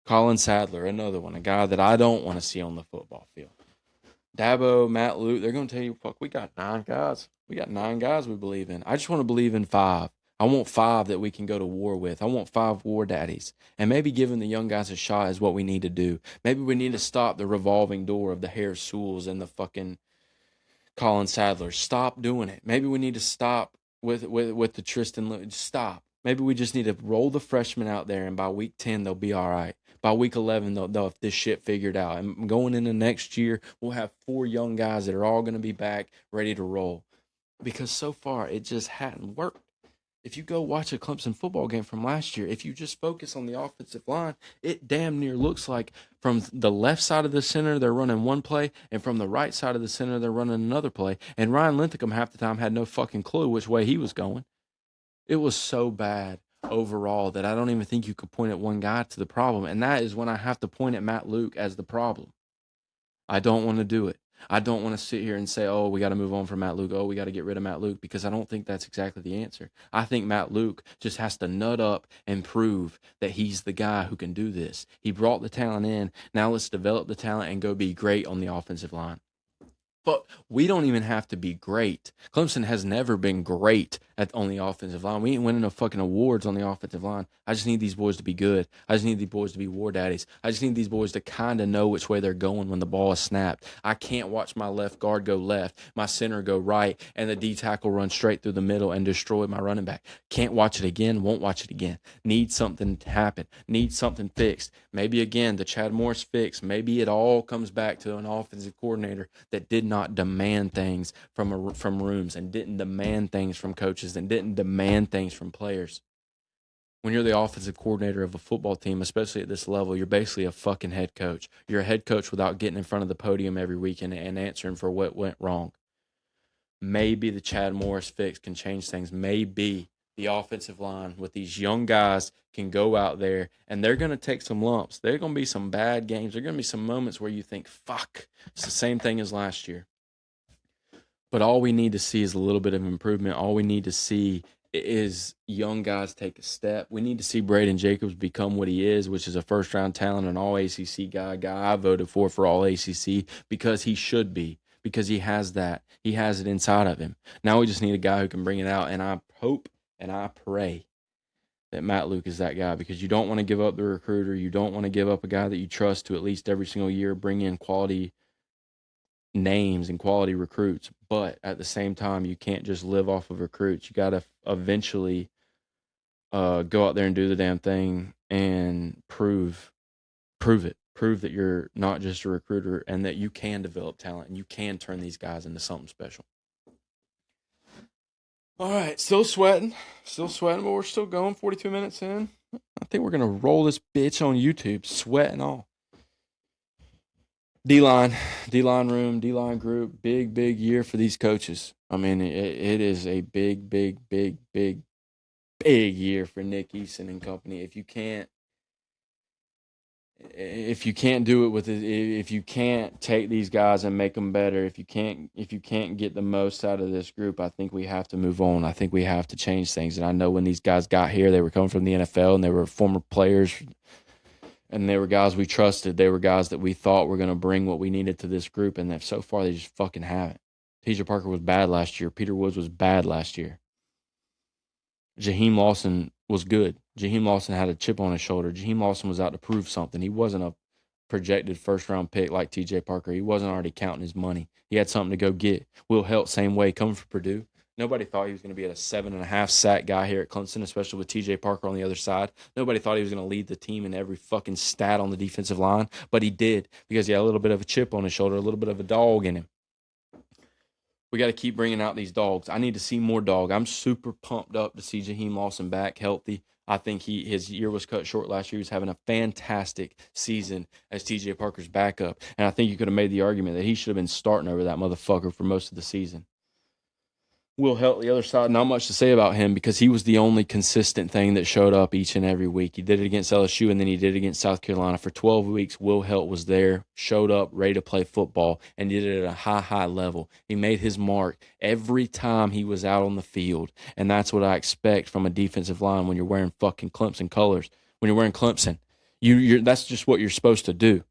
Colin Sadler, another one, a guy that I don't want to see on the football field. Dabo, Matt Luke, they're going to tell you, fuck, we got 9 guys. We got 9 guys we believe in. I just want to believe in 5. I want 5 that we can go to war with. I want 5 war daddies. And maybe giving the young guys a shot is what we need to do. Maybe we need to stop the revolving door of the Harris Sewells and the fucking Colin Sadler. Stop doing it. Maybe we need to stop with the Tristan. Stop. Maybe we just need to roll the freshmen out there, and by week 10, they'll be all right. By week 11, they'll have this shit figured out. And going into next year, we'll have 4 young guys that are all going to be back, ready to roll. Because so far, it just hadn't worked. If you go watch a Clemson football game from last year, if you just focus on the offensive line, it damn near looks like from the left side of the center, they're running one play, and from the right side of the center, they're running another play. And Ryan Linthicum half the time had no fucking clue which way he was going. It was so bad overall that I don't even think you could point at one guy to the problem. And that is when I have to point at Matt Luke as the problem. I don't want to do it. I don't want to sit here and say, oh, we got to move on from Matt Luke. Oh, we got to get rid of Matt Luke, because I don't think that's exactly the answer. I think Matt Luke just has to nut up and prove that he's the guy who can do this. He brought the talent in. Now let's develop the talent and go be great on the offensive line. But we don't even have to be great. Clemson has never been great on the offensive line. We ain't winning no fucking awards on the offensive line. I just need these boys to be good. I just need these boys to be war daddies. I just need these boys to kind of know which way they're going when the ball is snapped. I can't watch my left guard go left, my center go right, and the D tackle run straight through the middle and destroy my running back. Can't watch it again, won't watch it again. Need something to happen. Need something fixed. Maybe again, the Chad Morris fix. Maybe it all comes back to an offensive coordinator that did not demand things from rooms and didn't demand things from coaches and didn't demand things from players. When you're the offensive coordinator of a football team, especially at this level, you're basically a fucking head coach. You're a head coach without getting in front of the podium every week and answering for what went wrong. Maybe the Chad Morris fix can change things. Maybe the offensive line with these young guys can go out there, and they're going to take some lumps. There are going to be some bad games. There are going to be some moments where you think, fuck, it's the same thing as last year. But all we need to see is a little bit of improvement. All we need to see is young guys take a step. We need to see Braden Jacobs become what he is, which is a first-round talent, an all-ACC guy I voted for all-ACC, because he should be, because he has that. He has it inside of him. Now we just need a guy who can bring it out, and I hope and I pray that Matt Luke is that guy, because you don't want to give up the recruiter. You don't want to give up a guy that you trust to at least every single year bring in quality names and quality recruits. But at the same time, you can't just live off of recruits. You got to eventually go out there and do the damn thing and prove it. Prove that you're not just a recruiter and that you can develop talent and you can turn these guys into something special. All right, still sweating, but we're still going. 42 minutes in. I think we're going to roll this bitch on YouTube, sweat and all. D-line room, D-line group, big year for these coaches. I mean, it is a big year for Nick Easton and company. If you can't do it if you can't take these guys and make them better, if you can't get the most out of this group, I think we have to move on. I think we have to change things. And I know when these guys got here, they were coming from the NFL and they were former players. And they were guys we trusted. They were guys that we thought were going to bring what we needed to this group. And so far, they just fucking haven't. TJ Parker was bad last year. Peter Woods was bad last year. Jaheim Lawson was good. Jaheim Lawson had a chip on his shoulder. Jaheim Lawson was out to prove something. He wasn't a projected first-round pick like TJ Parker. He wasn't already counting his money. He had something to go get. Will Helt, same way, coming from Purdue. Nobody thought he was going to be a 7.5 sack guy here at Clemson, especially with TJ Parker on the other side. Nobody thought he was going to lead the team in every fucking stat on the defensive line, but he did, because he had a little bit of a chip on his shoulder, a little bit of a dog in him. We got to keep bringing out these dogs. I need to see more dog. I'm super pumped up to see Jaheim Lawson back healthy. I think his year was cut short last year. He's having a fantastic season as TJ Parker's backup. And I think you could have made the argument that he should have been starting over that motherfucker for most of the season. Will Helt, the other side, not much to say about him because he was the only consistent thing that showed up each and every week. He did it against LSU and then he did it against South Carolina. For 12 weeks, Will Helt was there, showed up, ready to play football, and did it at a high level. He made his mark every time he was out on the field, and that's what I expect from a defensive line when you're wearing fucking Clemson colors. When you're wearing Clemson, that's just what you're supposed to do.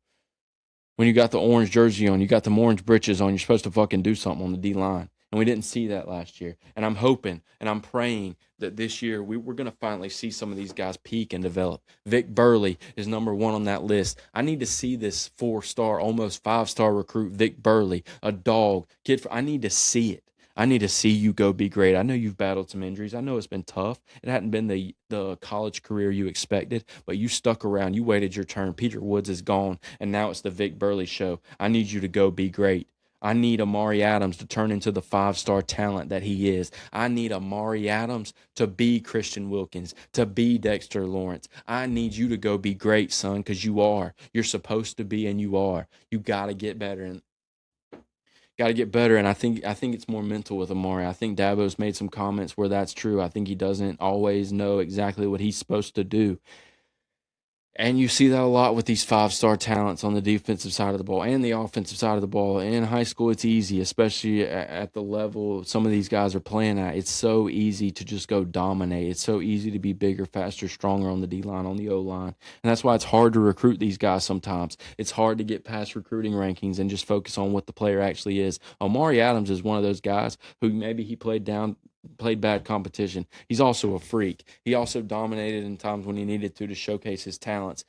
When you got the orange jersey on, you got the orange britches on, you're supposed to fucking do something on the D-line. And we didn't see that last year. And I'm hoping and I'm praying that this year we're going to finally see some of these guys peak and develop. Vic Burley is number 1 on that list. I need to see this 4-star, almost 5-star recruit, Vic Burley, a dog. I need to see it. I need to see you go be great. I know you've battled some injuries. I know it's been tough. It hadn't been the college career you expected, but you stuck around. You waited your turn. Peter Woods is gone, and now it's the Vic Burley show. I need you to go be great. I need Amari Adams to turn into the 5-star talent that he is. I need Amari Adams to be Christian Wilkins, to be Dexter Lawrence. I need you to go be great, son, because you are. You're supposed to be, and you are. You got to get better. And I think it's more mental with Amari. I think Dabo's made some comments where that's true. I think he doesn't always know exactly what he's supposed to do. And you see that a lot with these 5-star talents on the defensive side of the ball and the offensive side of the ball. In high school, it's easy, especially at the level some of these guys are playing at. It's so easy to just go dominate. It's so easy to be bigger, faster, stronger on the D-line, on the O-line. And that's why it's hard to recruit these guys sometimes. It's hard to get past recruiting rankings and just focus on what the player actually is. Amari Adams is one of those guys who maybe he played bad competition. He's also a freak. He also dominated in times when he needed to showcase his talents.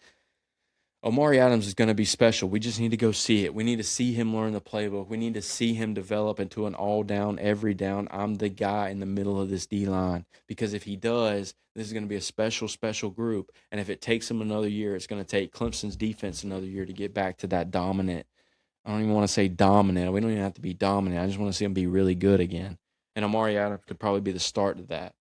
Amari Adams is going to be special. We just need to go see it. We need to see him learn the playbook. We need to see him develop into an all-down, every down, I'm the guy in the middle of this D-line. Because if he does, this is going to be a special group. And if it takes him another year, it's going to take Clemson's defense another year to get back to that dominant. I don't even want to say dominant. We don't even have to be dominant. I just want to see him be really good again. And Amari Adams could probably be the start of that.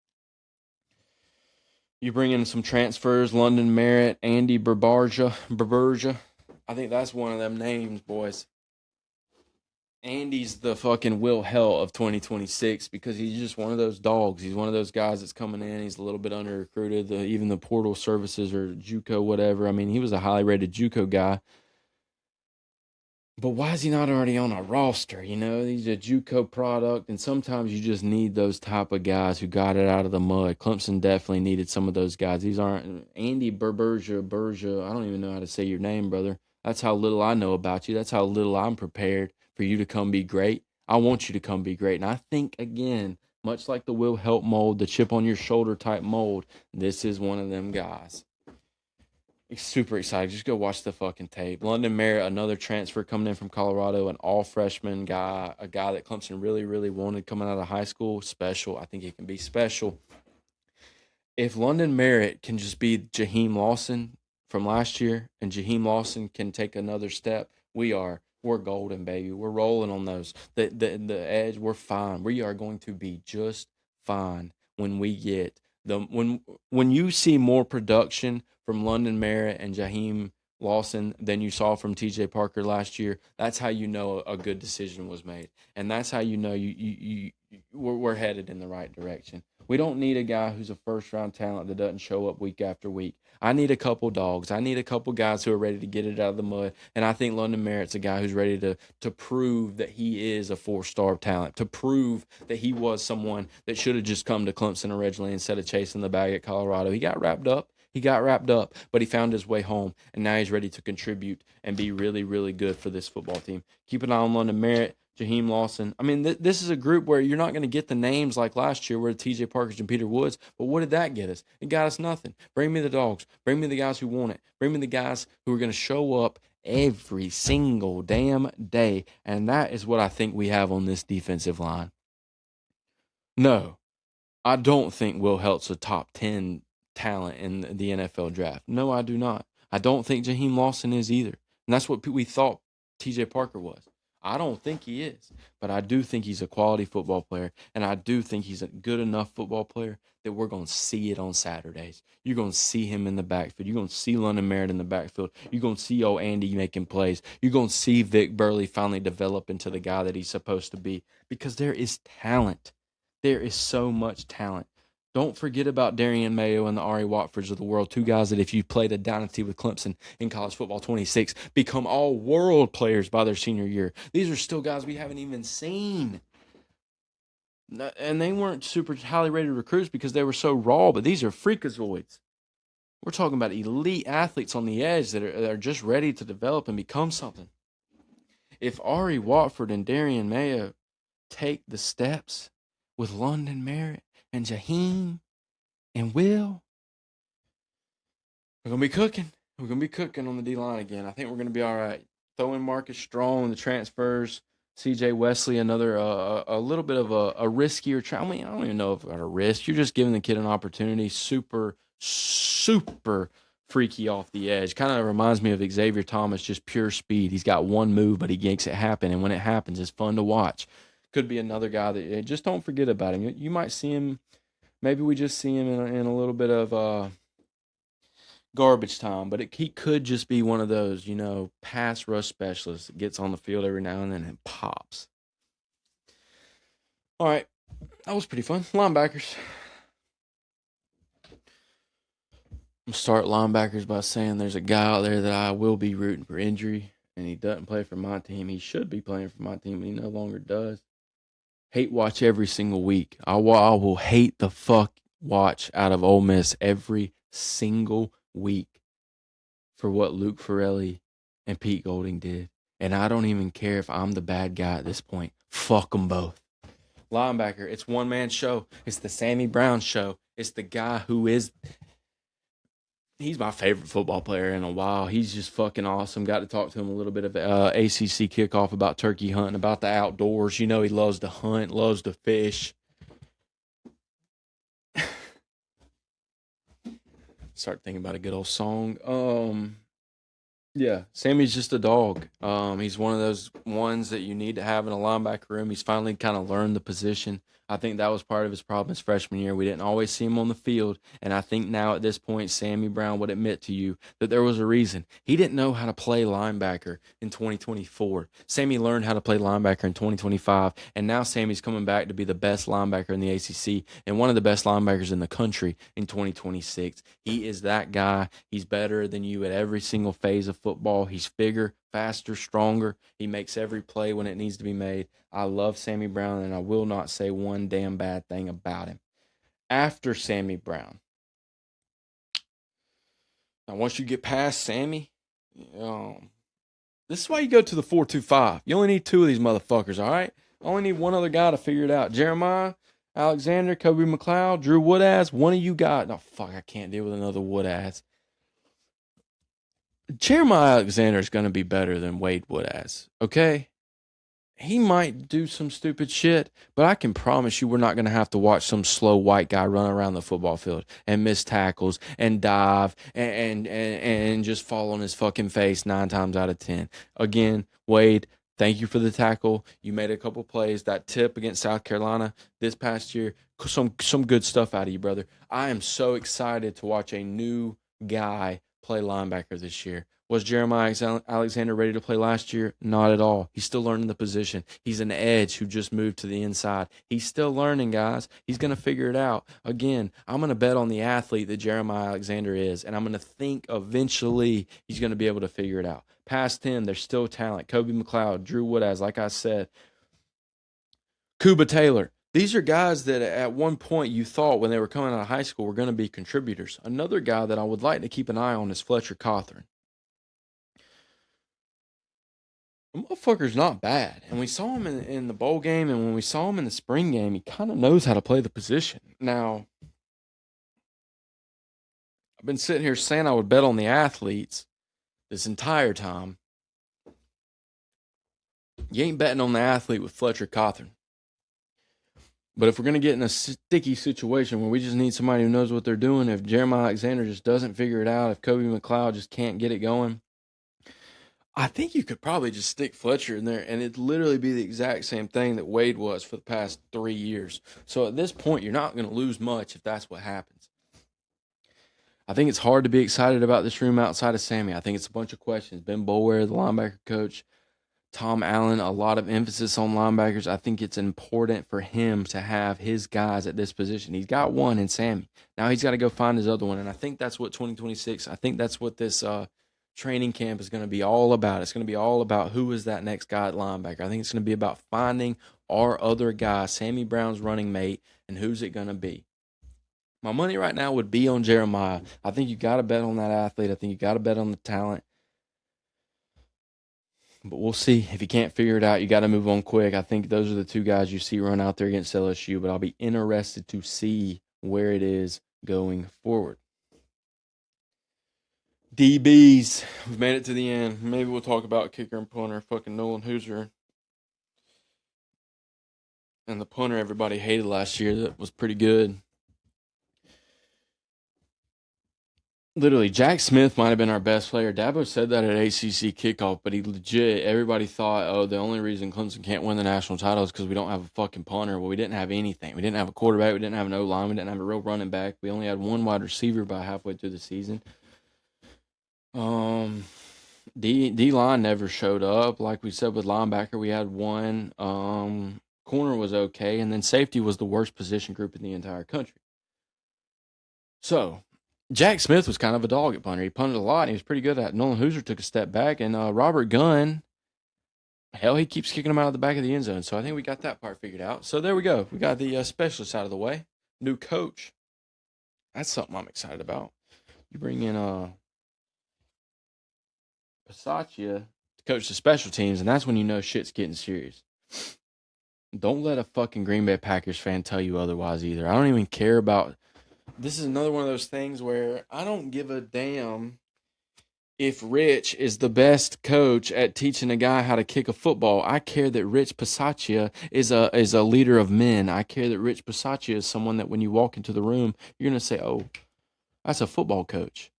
You bring in some transfers, London Merritt, Andy Berberja. I think that's one of them names, boys. Andy's the fucking Will Helt of 2026 because he's just one of those dogs. He's one of those guys that's coming in. He's a little bit under-recruited. Even the portal services or JUCO, whatever. I mean, he was a highly rated JUCO guy. But why is he not already on a roster? You know, he's a JUCO product, and sometimes you just need those type of guys who got it out of the mud. Clemson definitely needed some of those guys. These aren't Andy Berberja. I don't even know how to say your name, brother. That's how little I know about you. That's how little I'm prepared for you to come be great. I want you to come be great. And I think, again, much like the Will Helt mold, the chip on your shoulder type mold, this is one of them guys. Super excited. Just go watch the fucking tape. London Merritt, another transfer coming in from Colorado, an all-freshman guy, a guy that Clemson really wanted coming out of high school. Special. I think he can be special. If London Merritt can just be Jaheim Lawson from last year and Jaheim Lawson can take another step, we're golden, baby. We're rolling on those. The edge, we're fine. We are going to be just fine when we get when you see more production from London Merritt and Jaheim Lawson than you saw from TJ Parker last year, that's how you know a good decision was made. And that's how you know we're headed in the right direction. We don't need a guy who's a first-round talent that doesn't show up week after week. I need a couple dogs. I need a couple guys who are ready to get it out of the mud. And I think London Merritt's a guy who's ready to prove that he is a 4-star talent, to prove that he was someone that should have just come to Clemson originally instead of chasing the bag at Colorado. He got wrapped up, but he found his way home, and now he's ready to contribute and be really good for this football team. Keep an eye on London Merritt, Jaheim Lawson. I mean, this is a group where you're not going to get the names like last year where TJ Parkers and Peter Woods, but what did that get us? It got us nothing. Bring me the dogs. Bring me the guys who want it. Bring me the guys who are going to show up every single damn day, and that is what I think we have on this defensive line. No, I don't think Will Helt's a top 10 talent in the NFL draft. No, I do not. I don't think Jaheim Lawson is either. And that's what we thought TJ Parker was. I don't think he is, but I do think he's a quality football player, and I do think he's a good enough football player that we're going to see it on Saturdays. You're going to see him in the backfield. You're going to see London Merritt in the backfield. You're going to see old Andy making plays. You're going to see Vic Burley finally develop into the guy that he's supposed to be, because there is talent. There is so much talent. Don't forget about Darian Mayo and the Ari Watfords of the world, two guys that if you played a dynasty with Clemson in college football 26, become all world players by their senior year. These are still guys we haven't even seen. And they weren't super highly rated recruits because they were so raw, but these are freakazoids. We're talking about elite athletes on the edge that are just ready to develop and become something. If Ari Watford and Darian Mayo take the steps with London Merritt and Jaheim and Will, we're going to be cooking. We're going to be cooking on the D-line again. I think we're going to be all right. Throw in Marcus Strong and the transfers. C.J. Wesley, another a little bit of a riskier try. I mean, I don't even know if at a risk. You're just giving the kid an opportunity. Super freaky off the edge. Kind of reminds me of Xavier Thomas, just pure speed. He's got one move, but he makes it happen. And when it happens, it's fun to watch. Could be another guy that just don't forget about him. You might see him. Maybe we just see him in a little bit of garbage time, but he could just be one of those, pass rush specialists that gets on the field every now and then and pops. All right, that was pretty fun. Linebackers. I'm going to start linebackers by saying there's a guy out there that I will be rooting for injury, and he doesn't play for my team. He should be playing for my team, but he no longer does. Hate watch every single week. I will hate the fuck watch out of Ole Miss every single week for what Luke Farrelly and Pete Golding did. And I don't even care if I'm the bad guy at this point. Fuck them both. Linebacker, it's one-man show. It's the Sammy Brown show. It's the guy who is... He's my favorite football player in a while. He's just fucking awesome. Got to talk to him a little bit of ACC kickoff about turkey hunting, about the outdoors. He loves to hunt, loves to fish. Start thinking about a good old song. Yeah, Sammy's just a dog. He's one of those ones that you need to have in a linebacker room. He's finally kind of learned the position. I think that was part of his problem his freshman year. We didn't always see him on the field, and I think now at this point, Sammy Brown would admit to you that there was a reason. He didn't know how to play linebacker in 2024. Sammy learned how to play linebacker in 2025, and now Sammy's coming back to be the best linebacker in the ACC and one of the best linebackers in the country in 2026. He is that guy. He's better than you at every single phase of football. He's bigger, faster, stronger. He makes every play when it needs to be made. I love Sammy Brown, and I will not say one damn bad thing about him. After Sammy Brown, now once you get past Sammy, this is why you go to the 4-2-5. You only need two of these motherfuckers, all right? Only need one other guy to figure it out. Jeremiah Alexander, Kobe McLeod, Drew Woodass, one of you got. No, fuck, I can't deal with another Woodass. Jeremiah Alexander is going to be better than Wade Woodass, okay? He might do some stupid shit, but I can promise you we're not going to have to watch some slow white guy run around the football field and miss tackles and dive and just fall on his fucking face 9 times out of 10. Again, Wade, thank you for the tackle. You made a couple plays. That tip against South Carolina this past year, some good stuff out of you, brother. I am so excited to watch a new guy play linebacker this year. Was Jeremiah Alexander ready to play last year? Not at all. He's still learning the position. He's an edge who just moved to the inside. He's still learning, guys. He's going to figure it out. Again, I'm going to bet on the athlete that Jeremiah Alexander is, and I'm going to think eventually he's going to be able to figure it out. Past him, there's still talent. Kobe McLeod, Drew Woodass, like I said. Cuba Taylor. These are guys that at one point you thought when they were coming out of high school were going to be contributors. Another guy that I would like to keep an eye on is Fletcher Cothran. The motherfucker's not bad. And we saw him in the bowl game, and when we saw him in the spring game, he kind of knows how to play the position. Now, I've been sitting here saying I would bet on the athletes this entire time. You ain't betting on the athlete with Fletcher Cothran. But if we're going to get in a sticky situation where we just need somebody who knows what they're doing, if Jeremiah Alexander just doesn't figure it out, if Kobe McLeod just can't get it going, I think you could probably just stick Fletcher in there, and it'd literally be the exact same thing that Wade was for the past 3 years. So at this point, you're not going to lose much if that's what happens. I think it's hard to be excited about this room outside of Sammy. I think it's a bunch of questions. Ben Boulware, the linebacker coach, Tom Allen, a lot of emphasis on linebackers. I think it's important for him to have his guys at this position. He's got one in Sammy. Now he's got to go find his other one, and I think that's what 2026, I think that's what this training camp is going to be all about. It's going to be all about who is that next guy at linebacker. I think it's going to be about finding our other guy, Sammy Brown's running mate, and who's it going to be. My money right now would be on Jeremiah. I think you got to bet on that athlete. I think you got to bet on the talent. But we'll see. If you can't figure it out, you got to move on quick. I think those are the two guys you see run out there against LSU, but I'll be interested to see where it is going forward. DBs. We've made it to the end. Maybe we'll talk about kicker and punter. Fucking Nolan Hoosier. And the punter everybody hated last year. That was pretty good. Literally, Jack Smith might have been our best player. Dabo said that at ACC kickoff, but he legit, everybody thought, oh, the only reason Clemson can't win the national title is because we don't have a fucking punter. Well, we didn't have anything. We didn't have a quarterback. We didn't have an O-line. We didn't have a real running back. We only had one wide receiver by halfway through the season. D-line never showed up. Like we said with linebacker, we had one. Corner was okay, and then safety was the worst position group in the entire country. So Jack Smith was kind of a dog at punter. He punted a lot, and he was pretty good at it. Nolan Hoosier took a step back, and Robert Gunn, hell, he keeps kicking him out of the back of the end zone. So I think we got that part figured out. So there we go. We got the specialist out of the way. New coach. That's something I'm excited about. You bring in Pasaccia to coach the special teams, and that's when you know shit's getting serious. Don't let a fucking Green Bay Packers fan tell you otherwise either. I don't even care about... This is another one of those things where I don't give a damn if Rich is the best coach at teaching a guy how to kick a football. I care that Rich Pasaccia is a leader of men. I care that Rich Pasaccia is someone that when you walk into the room, you're going to say, oh, that's a football coach.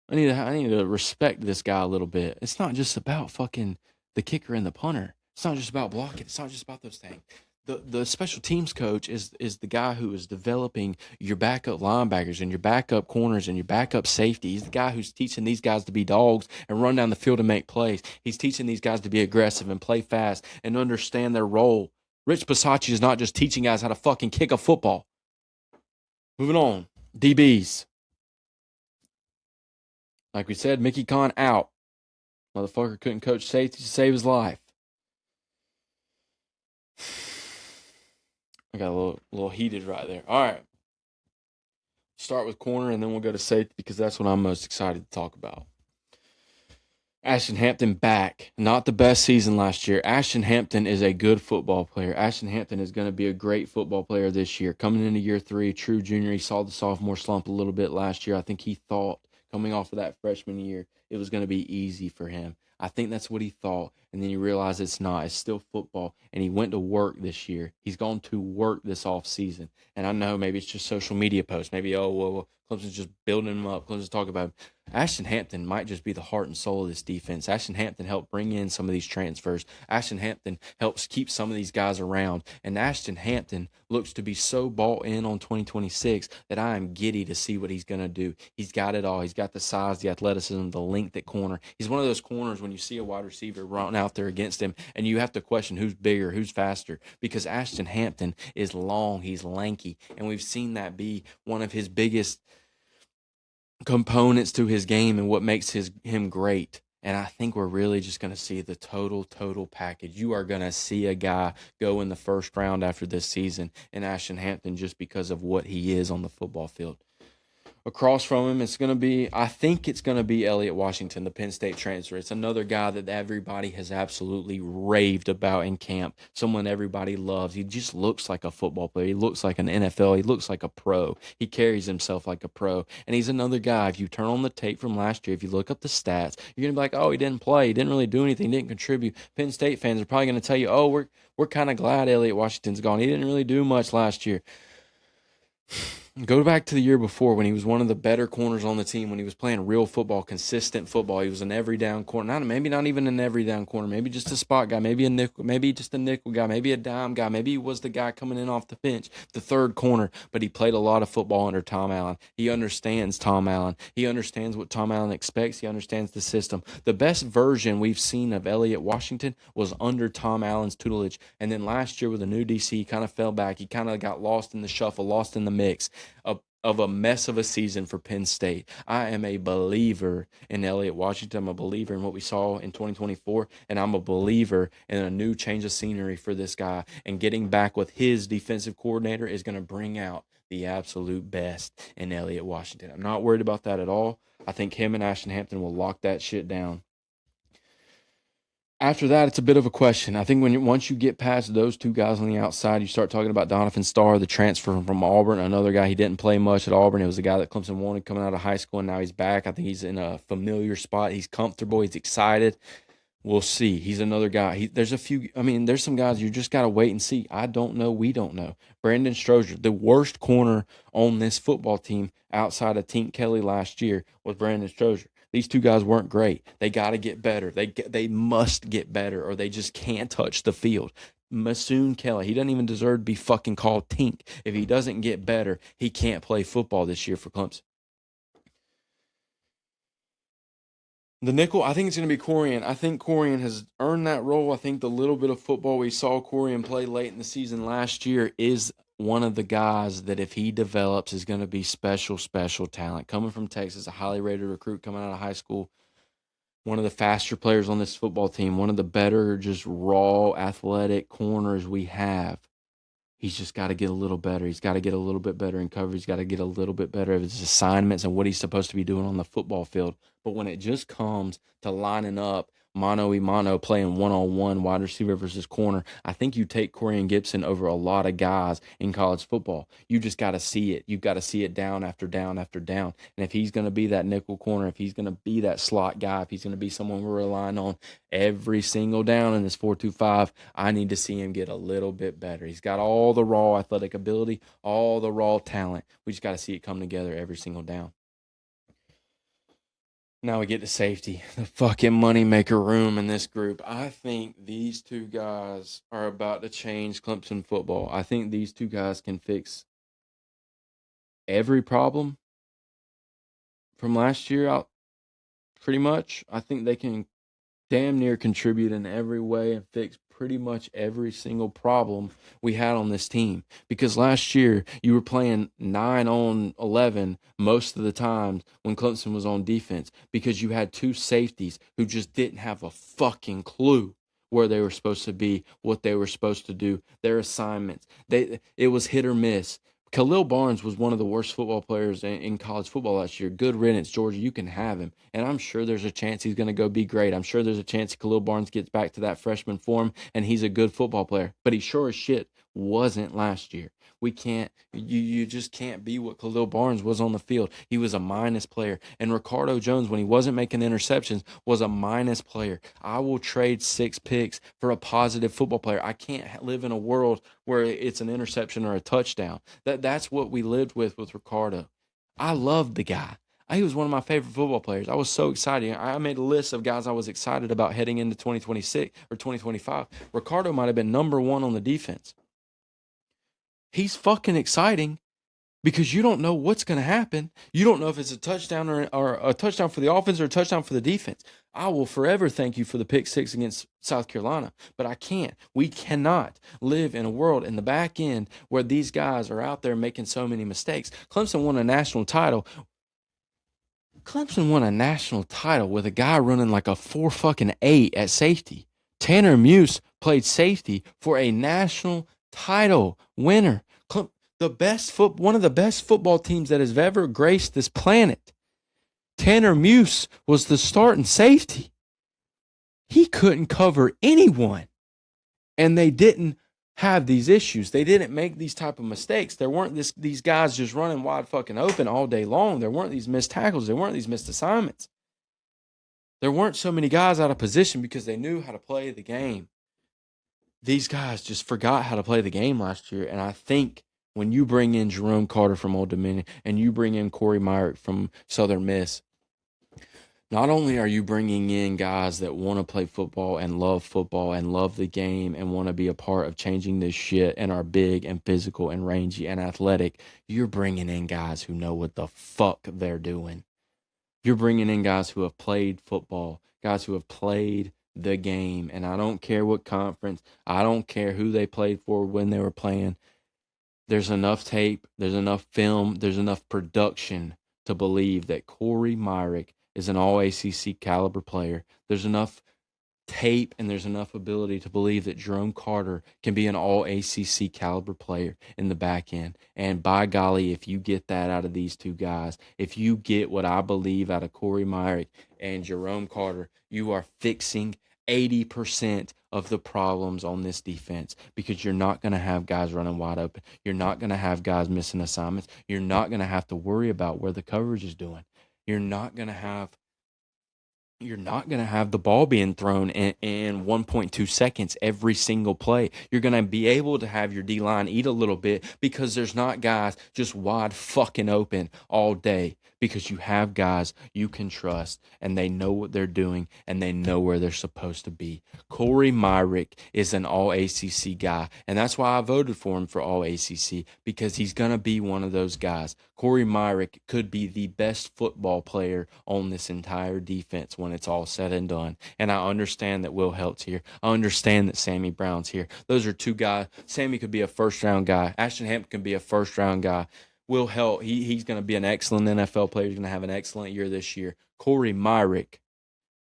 I need to respect this guy a little bit. It's not just about fucking the kicker and the punter. It's not just about blocking. It's not just about those things. The special teams coach is the guy who is developing your backup linebackers and your backup corners and your backup safety. He's the guy who's teaching these guys to be dogs and run down the field and make plays. He's teaching these guys to be aggressive and play fast and understand their role. Rich Pasaccia is not just teaching guys how to fucking kick a football. Moving on. DBs. Like we said, Mickey Conn out. Motherfucker couldn't coach safety to save his life. I got a little heated right there. All right. Start with corner, and then we'll go to safety because that's what I'm most excited to talk about. Ashton Hampton back. Not the best season last year. Ashton Hampton is a good football player. Ashton Hampton is going to be a great football player this year. Coming into year 3, true junior. He saw the sophomore slump a little bit last year. I think he thought coming off of that freshman year it was going to be easy for him. I think that's what he thought, and then he realized it's not. It's still football, and he went to work this year. He's gone to work this offseason, and I know maybe it's just social media posts. Maybe, Clemson's just building him up. Clemson's talking about him. Ashton Hampton might just be the heart and soul of this defense. Ashton Hampton helped bring in some of these transfers. Ashton Hampton helps keep some of these guys around, and Ashton Hampton looks to be so bought in on 2026 that I am giddy to see what he's going to do. He's got it all. He's got the size, the athleticism, the length at corner. He's one of those corners when you see a wide receiver run out there against him, and you have to question who's bigger, who's faster, because Ashton Hampton is long, he's lanky, and we've seen that be one of his biggest components to his game and what makes him great. And I think we're really just going to see the total package. You are going to see a guy go in the first round after this season in Ashton Hampton just because of what he is on the football field. Across from him, I think it's going to be Elliott Washington, the Penn State transfer. It's another guy that everybody has absolutely raved about in camp, someone everybody loves. He just looks like a football player. He looks like an NFL. He looks like a pro. He carries himself like a pro. And he's another guy, if you turn on the tape from last year, if you look up the stats, you're going to be like, oh, he didn't play. He didn't really do anything. He didn't contribute. Penn State fans are probably going to tell you, oh, we're kind of glad Elliott Washington's gone. He didn't really do much last year. Go back to the year before when he was one of the better corners on the team, when he was playing real football, consistent football. He was an every down corner. Maybe not even an every down corner. Maybe just a spot guy. Maybe a nickel. Maybe just a nickel guy. Maybe a dime guy. Maybe he was the guy coming in off the bench, the third corner. But he played a lot of football under Tom Allen. He understands Tom Allen. He understands what Tom Allen expects. He understands the system. The best version we've seen of Elliott Washington was under Tom Allen's tutelage. And then last year with a new DC, he kind of fell back. He kind of got lost in the shuffle, lost in the mix of a mess of a season for Penn State. I am a believer in Elliott Washington. I'm a believer in what we saw in 2024, and I'm a believer in a new change of scenery for this guy. And getting back with his defensive coordinator is going to bring out the absolute best in Elliott Washington. I'm not worried about that at all. I think him and Ashton Hampton will lock that shit down. After that, it's a bit of a question. I think once you get past those two guys on the outside, you start talking about Donovan Starr, the transfer from Auburn, another guy. He didn't play much at Auburn. It was a guy that Clemson wanted coming out of high school, and now he's back. I think he's in a familiar spot. He's comfortable. He's excited. We'll see. He's another guy. There's some guys you just got to wait and see. I don't know. We don't know. Brandon Strozier, the worst corner on this football team outside of Tink Kelly last year was Brandon Strozier. These two guys weren't great. They got to get better. They must get better, or they just can't touch the field. Masoon Kelly, he doesn't even deserve to be fucking called Tink. If he doesn't get better, he can't play football this year for Clemson. The nickel, I think it's going to be Corian. I think Corian has earned that role. I think the little bit of football we saw Corian play late in the season last year is one of the guys that if he develops is going to be special talent. Coming from Texas, a highly rated recruit coming out of high school, one of the faster players on this football team, one of the better just raw athletic corners we have. He's just got to get a little better. He's got to get a little bit better in coverage. He's got to get a little bit better at his assignments and what he's supposed to be doing on the football field. But when it just comes to lining up mano-a-mano, playing one-on-one wide receiver versus corner, I think you take Corian Gibson over a lot of guys in college football. You just got to see it. You've got to see it down after down after down. And if he's going to be that nickel corner, if he's going to be that slot guy, if he's going to be someone we're relying on every single down in this 4-2-5, I need to see him get a little bit better. He's got all the raw athletic ability, all the raw talent. We just got to see it come together every single down. Now we get to safety, the fucking moneymaker room in this group. I think these two guys are about to change Clemson football. I think these two guys can fix every problem from last year out pretty much. I think they can damn near contribute in every way and fix pretty much every single problem we had on this team. Because last year, you were playing 9 on 11 most of the times when Clemson was on defense because you had two safeties who just didn't have a fucking clue where they were supposed to be, what they were supposed to do, their assignments. It was hit or miss. Khalil Barnes was one of the worst football players in college football last year. Good riddance, Georgia. You can have him. And I'm sure there's a chance he's going to go be great. I'm sure there's a chance Khalil Barnes gets back to that freshman form and he's a good football player. But he sure as shit wasn't last year. We can't, you just can't be what Khalil Barnes was on the field. He was a minus player. And Ricardo Jones, when he wasn't making interceptions, was a minus player. I will trade 6 picks for a positive football player. I can't live in a world where it's an interception or a touchdown. That's what we lived with Ricardo. I loved the guy. He was one of my favorite football players. I was so excited. I made a list of guys I was excited about heading into 2026 or 2025. Ricardo might have been number 1 on the defense. He's fucking exciting because you don't know what's going to happen. You don't know if it's a touchdown or a touchdown for the offense or a touchdown for the defense. I will forever thank you for the pick 6 against South Carolina, but I can't. We cannot live in a world in the back end where these guys are out there making so many mistakes. Clemson won a national title. Clemson won a national title with a guy running like a 4-8 at safety. Tanner Muse played safety for a national title winner. One of the best football teams that has ever graced this planet. Tanner Muse was the starting safety. He couldn't cover anyone. And they didn't have these issues. They didn't make these type of mistakes. There weren't these guys just running wide fucking open all day long. There weren't these missed tackles. There weren't these missed assignments. There weren't so many guys out of position because they knew how to play the game. These guys just forgot how to play the game last year, and I think When you bring in Jerome Carter from Old Dominion and you bring in Corey Myrick from Southern Miss, not only are you bringing in guys that want to play football and love the game and want to be a part of changing this shit and are big and physical and rangy and athletic, you're bringing in guys who know what the fuck they're doing. You're bringing in guys who have played football, guys who have played the game. And I don't care what conference, I don't care who they played for when they were playing. There's enough tape, there's enough film, there's enough production to believe that Corey Myrick is an all-ACC caliber player. There's enough tape and there's enough ability to believe that Jerome Carter can be an all-ACC caliber player in the back end. And by golly, if you get that out of these two guys, if you get what I believe out of Corey Myrick and Jerome Carter, you are fixing 80% of the problems on this defense, because you're not going to have guys running wide open. You're not going to have guys missing assignments. You're not going to have to worry about where the coverage is doing. You're not going to have the ball being thrown in 1.2 seconds every single play. You're going to be able to have your D-line eat a little bit because there's not guys just wide fucking open all day, because you have guys you can trust and they know what they're doing and they know where they're supposed to be. Corey Myrick is an all-ACC guy, and that's why I voted for him for all-ACC, because he's going to be one of those guys. Corey Myrick could be the best football player on this entire defense when it's all said and done. And I understand that Will Helt's here. I understand that Sammy Brown's here. Those are two guys. Sammy could be a first-round guy. Ashton Hampton could be a first-round guy. Will Helt, he's going to be an excellent NFL player. He's going to have an excellent year this year. Corey Myrick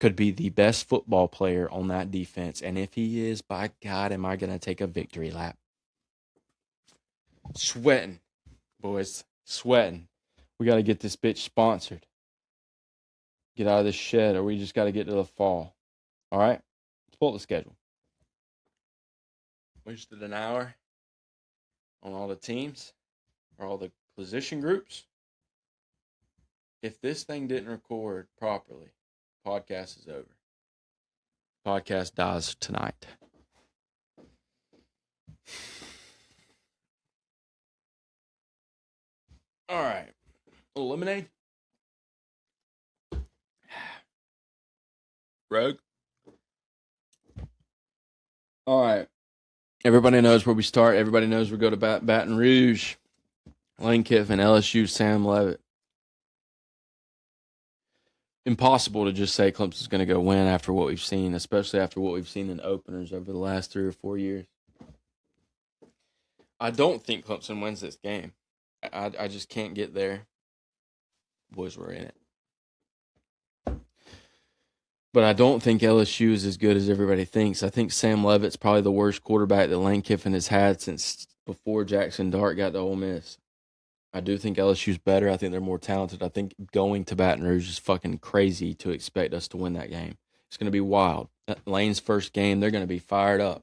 could be the best football player on that defense. And if he is, by God, am I going to take a victory lap. Sweating, boys. Sweating. We got to get this bitch sponsored. Get out of this shed, or we just got to get to the fall. All right? Let's pull up the schedule. We just did an hour on all the teams, or all the position groups. If this thing didn't record properly, podcast is over. Podcast dies tonight. All right. A little lemonade. Rogue. All right. Everybody knows where we start. Everybody knows we go to Baton Rouge. Lane Kiffin, LSU, Sam Leavitt. Impossible to just say Clemson's going to go win after what we've seen, especially after what we've seen in openers over the last 3 or 4 years. I don't think Clemson wins this game. I just can't get there. Boys were in it. But I don't think LSU is as good as everybody thinks. I think Sam Leavitt's probably the worst quarterback that Lane Kiffin has had since before Jackson Dart got to Ole Miss. I do think LSU's better. I think they're more talented. I think going to Baton Rouge is fucking crazy to expect us to win that game. It's going to be wild. Lane's first game, they're going to be fired up.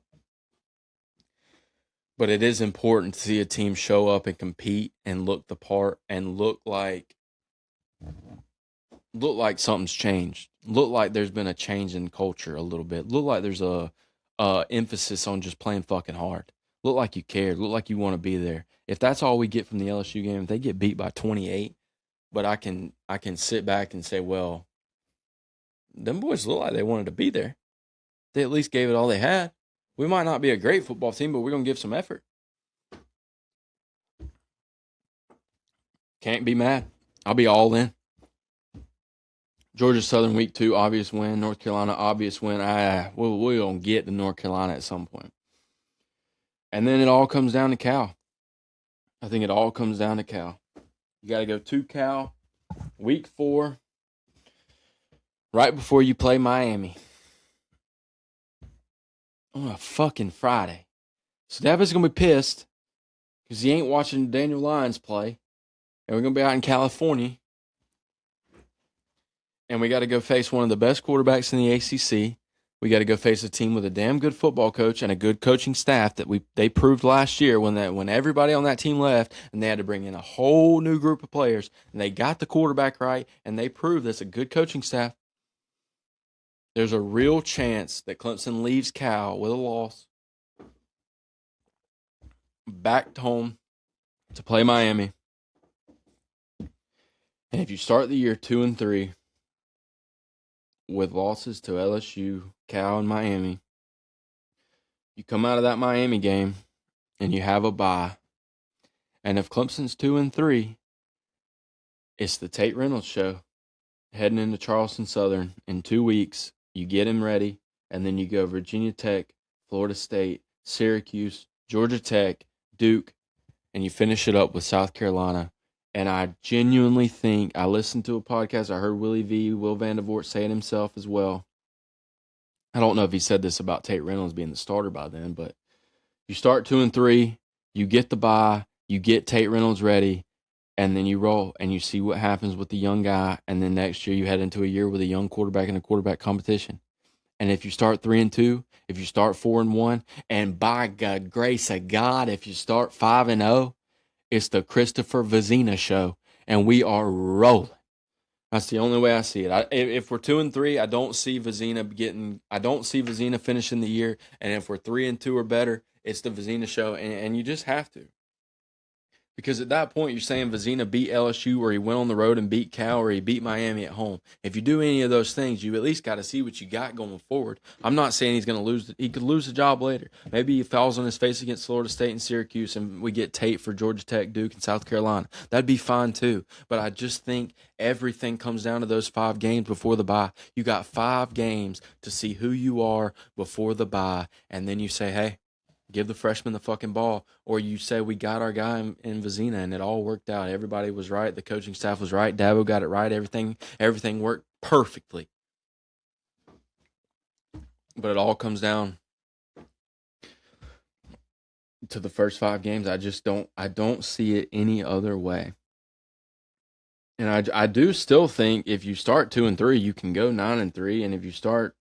But it is important to see a team show up and compete and look the part and look like something's changed. Look like there's been a change in culture a little bit. Look like there's a emphasis on just playing fucking hard. Look like you cared. Look like you want to be there. If that's all we get from the LSU game, if they get beat by 28, but I can sit back and say, well, them boys look like they wanted to be there. They at least gave it all they had. We might not be a great football team, but we're going to give some effort. Can't be mad. I'll be all in. Georgia Southern week 2, obvious win. North Carolina, obvious win. We're going to get to North Carolina at some point. And then it all comes down to Cal. I think it all comes down to Cal. You got to go to Cal, week 4, right before you play Miami. On a fucking Friday. So Davis going to be pissed because he ain't watching Daniel Lyons play. And we're going to be out in California. And we got to go face one of the best quarterbacks in the ACC. We got to go face a team with a damn good football coach and a good coaching staff that they proved last year when everybody on that team left and they had to bring in a whole new group of players and they got the quarterback right and they proved that's a good coaching staff. There's a real chance that Clemson leaves Cal with a loss, back home, to play Miami. And if you start the year 2-3 with losses to LSU, Cal, and Miami, you come out of that Miami game and you have a bye. And if Clemson's 2-3, it's the Tate Reynolds show heading into Charleston Southern in 2 weeks. You get him ready, and then you go Virginia Tech, Florida State, Syracuse, Georgia Tech, Duke, and you finish it up with South Carolina. And I genuinely think, I listened to a podcast, I heard Will Vandevort say it himself as well. I don't know if he said this about Tate Reynolds being the starter by then, but you start 2-3, you get the bye, you get Tate Reynolds ready, and then you roll and you see what happens with the young guy. And then next year you head into a year with a young quarterback in a quarterback competition. And if you start 3-2, if you start 4-1, and by God, grace of God, if you start 5-0, it's the Christopher Vizina show, and we are rolling. That's the only way I see it. If we're 2-3, I don't see Vizina finishing the year. And if we're 3-2 or better, it's the Vizina show, and you just have to. Because at that point, you're saying Vizina beat LSU, or he went on the road and beat Cal, or he beat Miami at home. If you do any of those things, you at least got to see what you got going forward. I'm not saying he's going to lose. He could lose the job later. Maybe he falls on his face against Florida State and Syracuse, and we get Tate for Georgia Tech, Duke, and South Carolina. That'd be fine too. But I just think everything comes down to those 5 games before the bye. You got 5 games to see who you are before the bye, and then you say, hey, give the freshman the fucking ball. Or you say, we got our guy in Vizina, and it all worked out. Everybody was right. The coaching staff was right. Dabo got it right. Everything worked perfectly. But it all comes down to the first 5 games. I don't see it any other way. And I do still think if you start 2-3, you can go 9-3. And if you start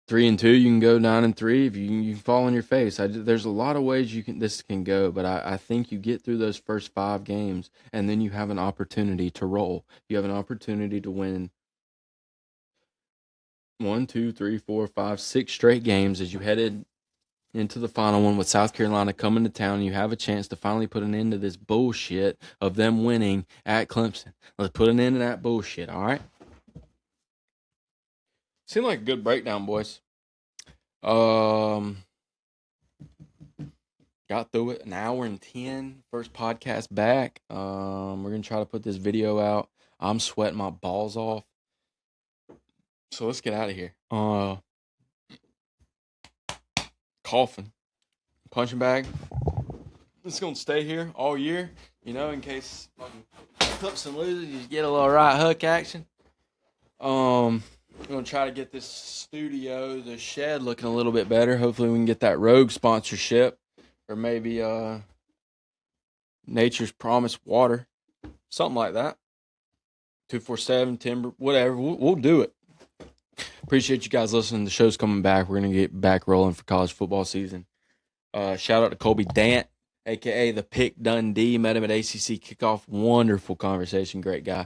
3-2, you can go 9-3. If you fall on your face, there's a lot of ways this can go, but I think you get through those first 5 games, and then you have an opportunity to roll. You have an opportunity to win 1, 2, 3, 4, 5, 6 straight games as you headed into the final one with South Carolina coming to town. You have a chance to finally put an end to this bullshit of them winning at Clemson. Let's put an end to that bullshit, all right? Seemed like a good breakdown, boys. Got through it, an hour and 10. First podcast back. We're gonna try to put this video out. I'm sweating my balls off. So let's get out of here. Coughing. Punching bag. It's gonna stay here all year, in case Clemson loses, you get a little right hook action. We're going to try to get this studio, the shed, looking a little bit better. Hopefully we can get that Rogue sponsorship, or maybe Nature's Promise Water, something like that. 247 Timber, whatever. We'll do it. Appreciate you guys listening. The show's coming back. We're going to get back rolling for college football season. Shout out to Colby Dant, a.k.a. the Pick Dundee. Met him at ACC kickoff. Wonderful conversation. Great guy.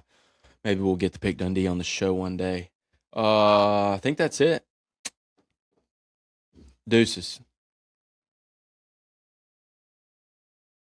Maybe we'll get the Pick Dundee on the show one day. I think that's it. Deuces.